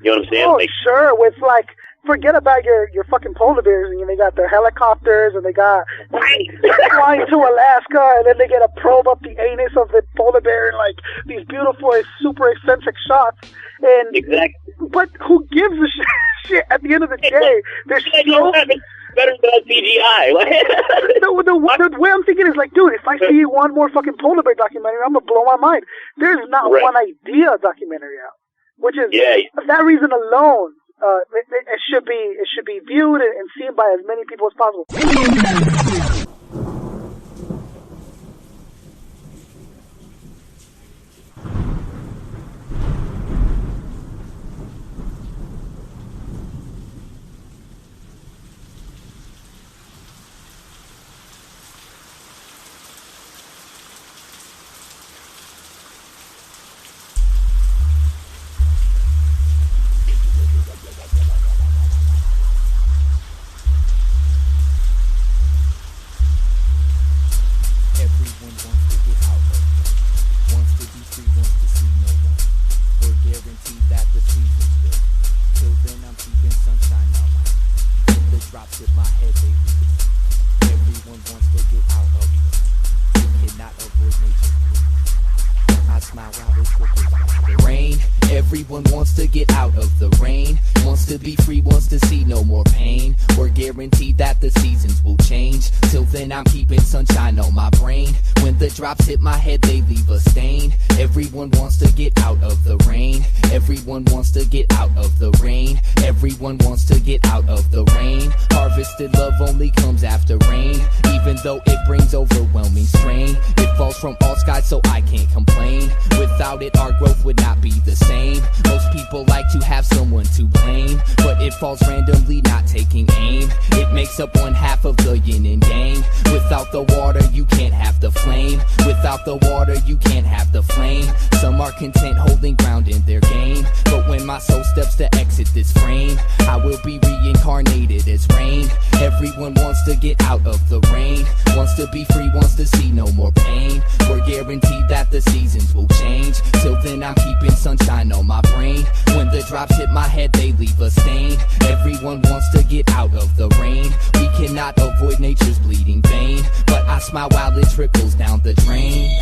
You know what I'm saying? Oh, sure. With like, forget about your fucking polar bears, and they got their helicopters, and they got flying to Alaska, and then they get a probe up the anus of the polar bear, and like these beautiful, super eccentric shots. And exactly. But who gives a shit? At the end of the day, there's better than CGI. The way I'm thinking is like, dude, if I see one more fucking polar bear documentary, I'm gonna blow my mind. There's not one Idea documentary out, which is for that reason alone. It should be viewed and seen by as many people as possible. Everyone wants to get out of the rain, wants to be free, wants to see no more pain. We're guaranteed that the seasons will change. Till then I'm keeping sunshine on my brain. When the drops hit my head they leave a stain. Everyone wants to get out of the rain. Everyone wants to get out of the rain. Everyone wants to get out of the rain. Harvested love only comes after rain, even though it brings overwhelming strain. It falls from all skies so I can't complain. Without it our growth would not be the same. Most people like to have someone to blame, but it falls randomly, not taking aim. It makes up one half of the yin and yang. Without the water you can't have the flame. Without the water you can't have the flame. Some are content holding ground in their game, but when my soul steps to exit this frame, I will be reincarnated as rain. Everyone wants to get out of the rain, wants to be free, wants to see no more pain. We're guaranteed that the seasons will change. Till then I'm keeping sunshine on my brain. When the drops hit my head they leave a stain. Everyone wants to get out of the rain. We cannot avoid nature's bleeding vein, but I smile while it trickles down the drain.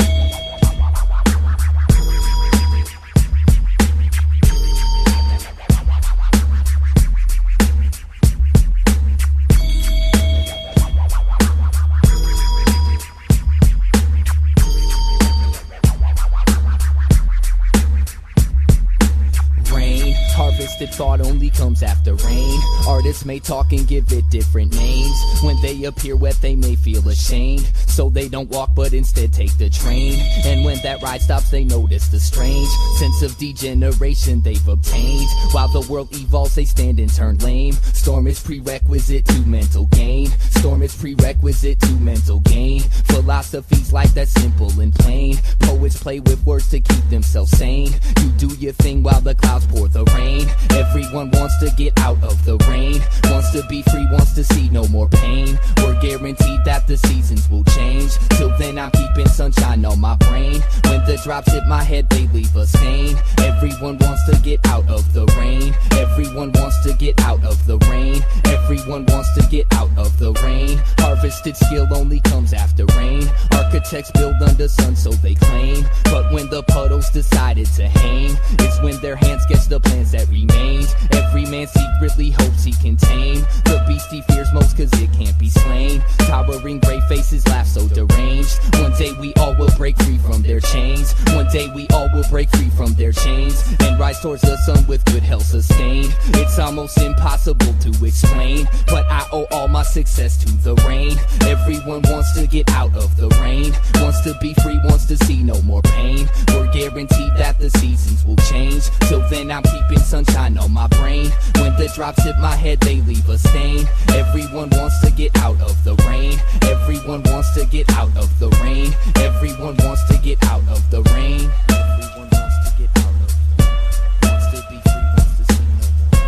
Harvested thought only comes after rain. Artists may talk and give it different names. When they appear wet they may feel ashamed, so they don't walk but instead take the train. And when that ride stops they notice the strange sense of degeneration they've obtained. While the world evolves they stand and turn lame. Storm is prerequisite to mental gain. Storm is prerequisite to mental gain. Philosophy's like that simple and plain. Poets play with words to keep themselves sane. You do your thing while the clouds pour the rain. Everyone wants to get out of the rain, wants to be free, wants to see no more pain. We're guaranteed that the seasons will change. Till then I'm keeping sunshine on my brain. When the drops hit my head they leave a stain. Everyone wants to get out of the rain. Everyone wants to get out of the rain. Everyone wants to get out of the rain. Harvested skill only comes after rain. Architects build under sun so they claim, but when the puddles decided to hang, it's when their hands sketch the plans that remained. Every man secretly hopes he can tame the beast he fears most cause it can't be slain. Towering brave faces laugh so deranged. One day we all will break free from their chains. One day we all will break free from their chains and rise towards the sun with good health sustained. It's almost impossible to explain, but I owe all my success to the rain. Everyone wants to get out of the rain, wants to be free, wants to see no more pain. We're guaranteed that the seasons will change. Till then I'm keeping sunshine on my brain. When the drops hit my head they leave a stain. Everyone wants to get out of the rain. Everyone wants to get out of the rain. Everyone wants to get out of the rain. Everyone wants to get out of the rain. Wants to be free, wants to see no more.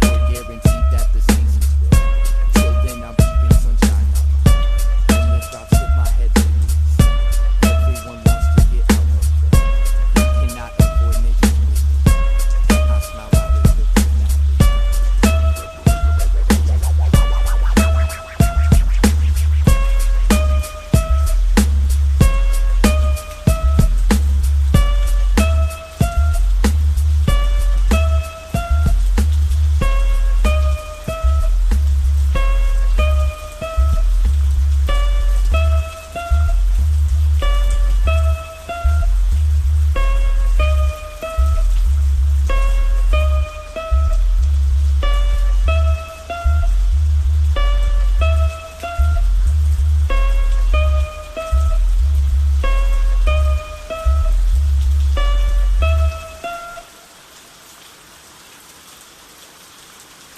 We're guaranteed that the seasons will. Till then I'm keeping sunshine on my brain. When the drops hit my head they leave a stain. Everyone wants to get out of the rain. We cannot avoid nature's bleeding. I smile while it trickles down the drain.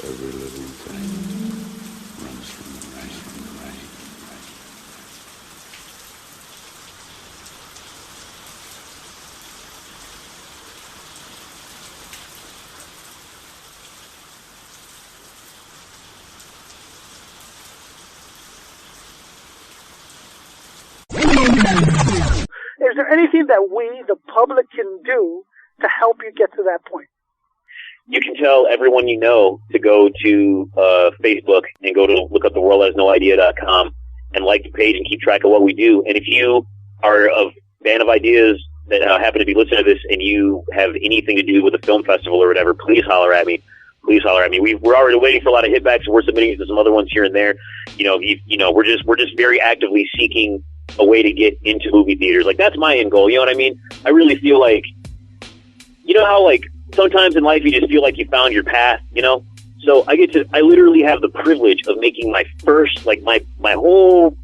Every living thing runs from the rain, from the rain. Is there anything that we, the public, can do to help you get to that point? You can tell everyone you know to go to Facebook and go to look up theworldhasnoeyedea.com and like the page and keep track of what we do. And if you are a fan of ideas that happen to be listening to this and you have anything to do with a film festival or whatever, please holler at me. Please holler at me. We're already waiting for a lot of hitbacks. We're submitting to some other ones here and there. We're just very actively seeking a way to get into movie theaters. Like, that's my end goal. You know what I mean? I really feel like, you know how like sometimes in life you just feel like you found your path, you know? So I literally have the privilege of making my first, like my whole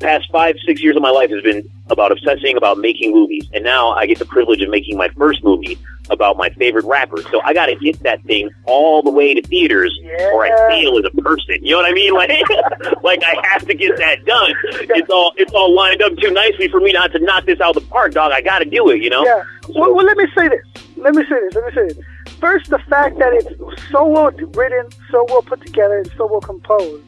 past 5-6 years of my life has been about obsessing about making movies. And now I get the privilege of making my first movie about my favorite rapper. So I got to get that thing all the way to theaters or I fail as a person. You know what I mean? Like, like I have to get that done. It's all lined up too nicely for me not to knock this out of the park, dog. I got to do it, you know? Yeah. Well, let me say this. First, the fact that it's so well written, so well put together, and so well composed.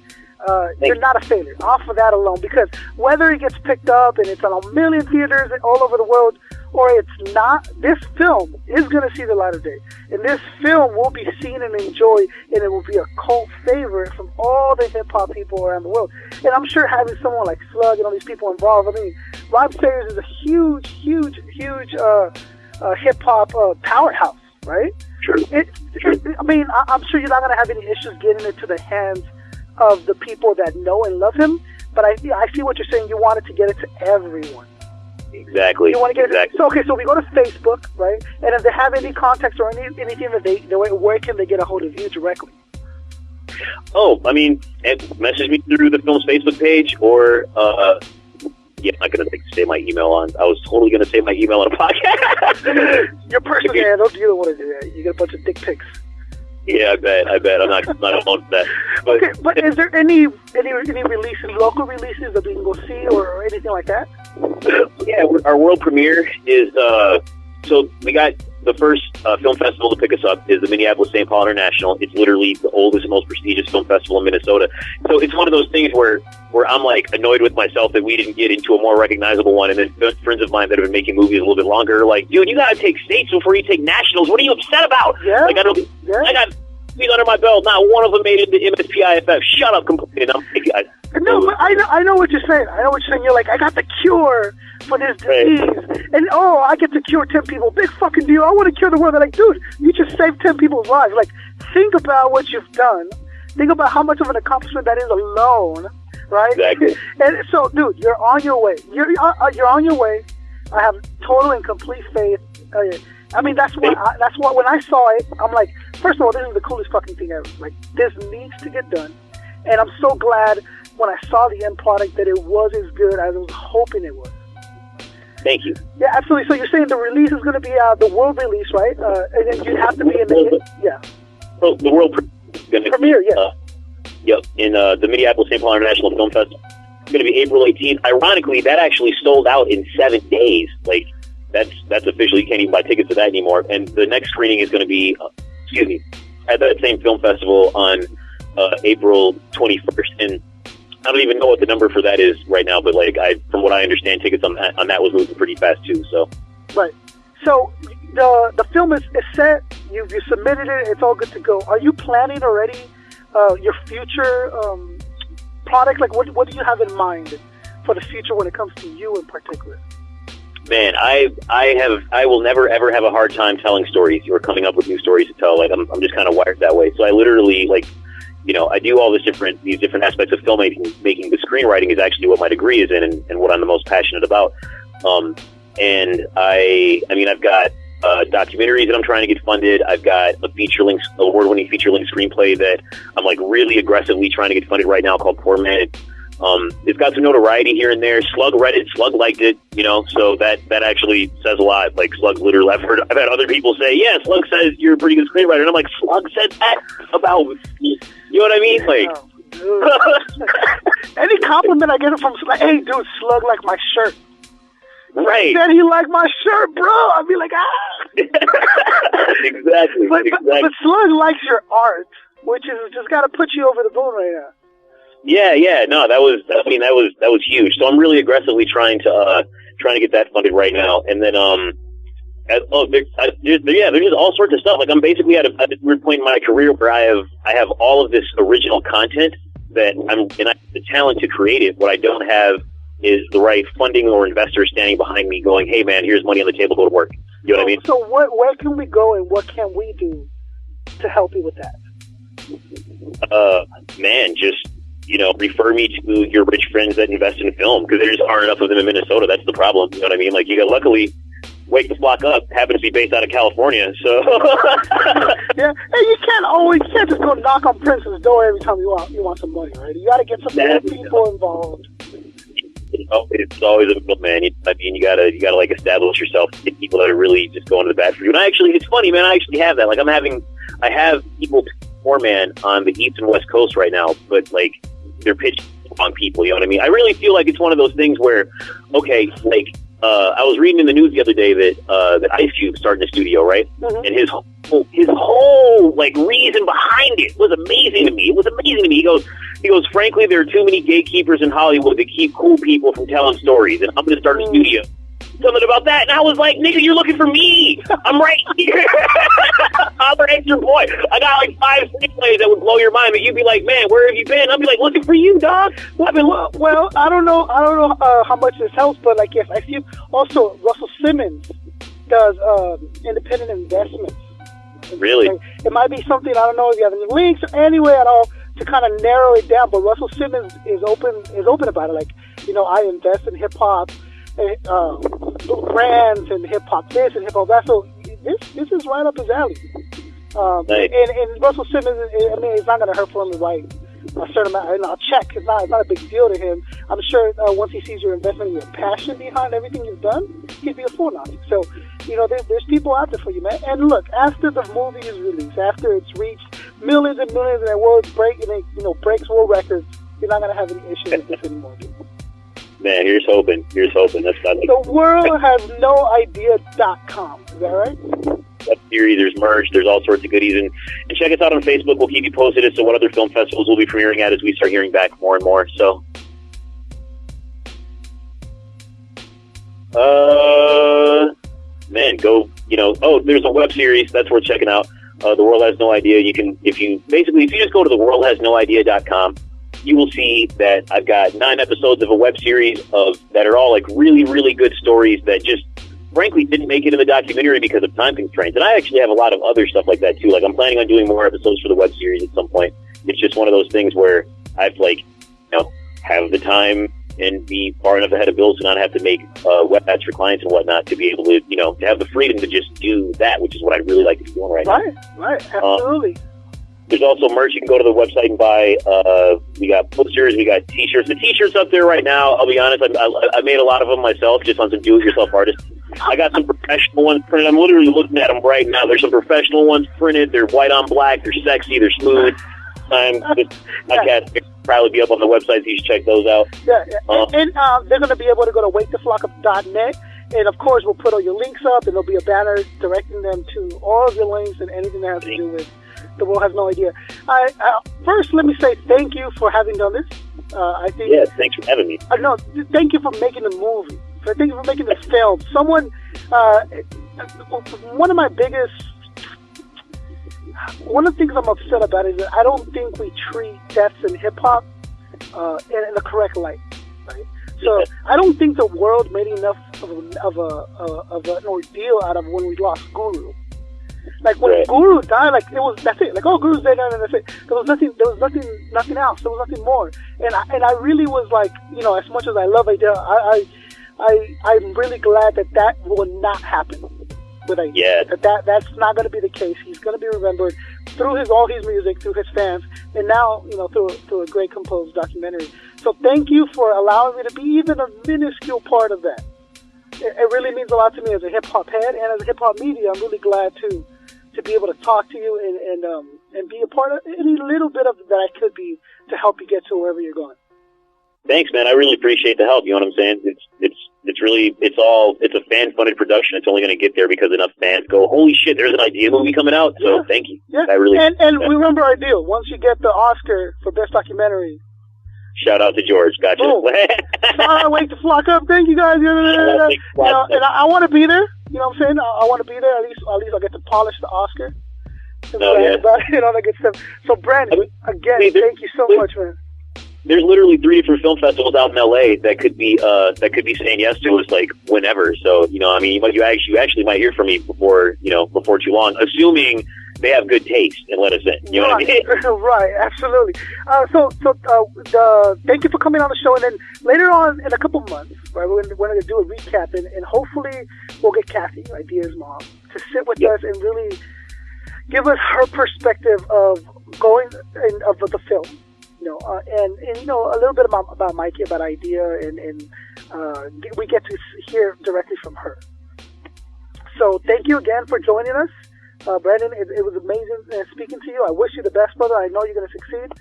You're not a failure off of that alone, because whether it gets picked up and it's on a million theaters all over the world or it's not, this film is going to see the light of day. And this film will be seen and enjoyed, and it will be a cult favorite from all the hip-hop people around the world. And I'm sure having someone like Slug and all these people involved, I mean, Rhyme Sayers is a huge hip-hop powerhouse, right? Sure. I'm sure you're not going to have any issues getting it to the hands of the people that know and love him, but I see what you're saying. You wanted to get it to everyone. Exactly. You want to get exactly. it. So we go to Facebook, right? And if they have any contacts or anything that where can they get a hold of you directly? Oh, I mean, message me through the film's Facebook page, or I'm not going to say my email on. I was totally going to say my email on a podcast. Your personal handle. You don't want to do that. You get a bunch of dick pics. Yeah, I bet. I'm not alone for that. But, okay, but is there any releases, local releases that we can go see or anything like that? Yeah, our world premiere is so we got the first film festival to pick us up is the Minneapolis-St. Paul International. It's literally the oldest and most prestigious film festival in Minnesota. So it's one of those things where I'm like annoyed with myself that we didn't get into a more recognizable one. And then friends of mine that have been making movies a little bit longer are like, dude, you got to take states before you take nationals. What are you upset about? Yeah. Like, I got movies under my belt. Not one of them made it to MSPIFF. Shut up, complaining. No, but I know what you're saying. You're like, I got the cure for this disease. Right. And, I get to cure 10 people. Big fucking deal. I want to cure the world. They're like, dude, you just saved 10 people's lives. Like, think about what you've done. Think about how much of an accomplishment that is alone, right? Exactly. And so, dude, you're on your way. You're on your way. I have total and complete faith. I mean, that's why when I saw it, I'm like, first of all, this is the coolest fucking thing ever. Like, this needs to get done. And I'm so glad when I saw the end product that it was as good as I was hoping it was. Thank you. Yeah, absolutely. So you're saying the release is going to be the world release, right? And then you have to be in the Well, the world premiere, yeah. Yep, in the Minneapolis-St. Paul International Film Festival. It's going to be April 18th. Ironically, that actually sold out in 7 days. Like, that's official. You can't even buy tickets to that anymore. And the next screening is going to be, at that same film festival on April 21st. And I don't even know what the number for that is right now, but from what I understand, tickets on that was moving pretty fast too. So, right. So the film is set. You submitted it. It's all good to go. Are you planning already your future product? Like, what do you have in mind for the future when it comes to you in particular? Man, I will never ever have a hard time telling stories or coming up with new stories to tell. Like, I'm just kind of wired that way. So I literally I do all these different aspects of filmmaking. Making the screenwriting is actually what my degree is in, and what I'm the most passionate about. And I've got documentaries that I'm trying to get funded. I've got a award-winning feature-length screenplay that I'm like really aggressively trying to get funded right now called Poor Man. It's got some notoriety here and there. Slug read it. Slug liked it. So that actually says a lot. Like, Slug's literally, I've had other people say, yeah, Slug says you're a pretty good screenwriter. And I'm like, Slug said that about you know what I mean? Like, any compliment I get from Slug, hey, dude, Slug liked my shirt. Right. Then he liked my shirt, bro. I'd be like, Exactly. But Slug likes your art, which is just got to put you over the moon right now. Yeah. No, that was huge. So I'm really aggressively trying to get that funded right now. And then there's just all sorts of stuff. Like, I'm basically at a weird point in my career where I have all of this original content that I have the talent to create it. What I don't have is the right funding or investor standing behind me going, hey man, here's money on the table, go to work. You know what I mean? So where can we go and what can we do to help you with that? Man, just, refer me to your rich friends that invest in film, because there just aren't enough of them in Minnesota. That's the problem. You know what I mean? Like, luckily, Wake the Flock Up happens to be based out of California, so. Yeah, and you can't just go knock on Prince's door every time you want some money, right? You got to get some more people involved. It's always a middleman. You gotta like establish yourself, get people that are really just going to the bat for you. And it's funny, man. I actually have that. Like, I have people more, man, on the East and West Coast right now, but like they're pitching on people. You know what I mean? I really feel like it's one of those things where, okay, like I was reading in the news the other day that Ice Cube started a studio, right? Mm-hmm. And his whole like reason behind it was amazing to me. It was amazing to me. He goes, frankly, there are too many gatekeepers in Hollywood that keep cool people from telling stories, and I'm going to start a studio. Something about that, and I was like, nigga, you're looking for me. I'm right here. I'm an extra boy. I got like 5 screenplays that would blow your mind, but you'd be like, man, where have you been? I'd be like, looking for you, dog. Well, I don't know how much this helps, but like, yes, I see. Also, Russell Simmons does independent investments. Really? Like, it might be something, I don't know if you have any links or any way at all to kind of narrow it down, but Russell Simmons is open about it. Like, I invest in hip hop. Brands and hip hop this and hip hop that. So this is right up his alley. Nice. And Russell Simmons, it's not going to hurt for him to write a certain amount. A check is not a big deal to him. I'm sure once he sees your investment and your passion behind everything you've done, he'd be a fool on it. So there's people out there for you, man. And look, after the movie is released, after it's reached millions and millions and world breaks world records, you're not going to have any issues with this anymore, dude. Man, here's hoping. That's not like theworldhasnoeyedea.com. Is that right? That series, there's merch, there's all sorts of goodies, and check us out on Facebook. We'll keep you posted as to what other film festivals we'll be premiering at as we start hearing back more and more. So, man, go. There's a web series that's worth checking out. The World Has No Idea. If you just go to theworldhasnoeyedea.com. You will see that I've got 9 episodes of a web series that are all like really, really good stories that just frankly didn't make it in the documentary because of time constraints. And I actually have a lot of other stuff like that too. Like, I'm planning on doing more episodes for the web series at some point. It's just one of those things where I've have the time and be far enough ahead of bills to not have to make web ads for clients and whatnot, to be able to, to have the freedom to just do that, which is what I really like to be doing right now. Right, absolutely. There's also merch. You can go to the website and buy. We got posters. We got T-shirts. The T-shirts up there right now, I'll be honest, I made a lot of them myself, just on some do-it-yourself artists. I got some professional ones printed. I'm literally looking at them right now. There's some professional ones printed. They're white on black. They're sexy. They're smooth. Podcast probably be up on the website, so you should check those out. Yeah. And they're going to be able to go to waketheflokup.net. And, of course, we'll put all your links up, and there'll be a banner directing them to all of your links and anything that has to do with The World Has No Idea. First, let me say thank you for having done this. I think. Yeah, thanks for having me. No, thank you for making the movie. Thank you for making the film. One of the things I'm upset about is that I don't think we treat deaths in hip hop in the correct light. Right. So I don't think the world made enough of an ordeal out of when we lost Guru. Like when Guru died, that's it. Like, oh, Guru's dead, and that's it. There was nothing else. There was nothing more. And I really was like, as much as I love Idea, I'm really glad that will not happen with Idea. Yeah. That's not going to be the case. He's going to be remembered through all his music, through his fans, and now through a great composed documentary. So thank you for allowing me to be even a minuscule part of that. It really means a lot to me as a hip hop head and as a hip hop media. I'm really glad to be able to talk to you and be a part of any little bit of that I could be to help you get to wherever you're going. Thanks, man. I really appreciate the help. You know what I'm saying? It's a fan funded production. It's only going to get there because enough fans go, holy shit, there's an Idea movie coming out. So thank you. Yeah. And remember our deal. Once you get the Oscar for Best Documentary. Shout out to George. Gotcha. Oh. Wake the Flock Up. Thank you guys. And I want to be there. You know what I'm saying? I want to be there. At least I'll get to polish the Oscar. All that good stuff. So, Brandon, again, thank you so much, man. there's literally 3 different film festivals out in LA that could be saying yes to us like whenever. So I mean, you actually might hear from me before too long, assuming they have good taste and let us in. You know what I mean? Right, absolutely. Thank you for coming on the show, and then later on in a couple months, right, we're going to do a recap, and hopefully we'll get Kathy, Idea's mom, to sit with us and really give us her perspective of the film. And a little bit about Mikey, about Idea, and we get to hear directly from her. So thank you again for joining us, Brandon. It was amazing speaking to you. I wish you the best, brother. I know you're going to succeed,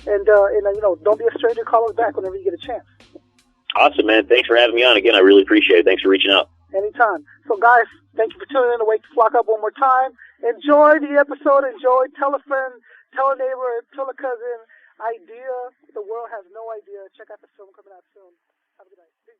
and don't be a stranger. Call us back whenever you get a chance. Awesome, man. Thanks for having me on again. I really appreciate it. Thanks for reaching out. Anytime. So, guys, thank you for tuning in to Wake the Flock Up one more time. Enjoy the episode. Enjoy. Tell a friend. Tell a neighbor. Tell a cousin. Idea. The world has no idea. Check out the film coming out soon. Have a good night. Peace.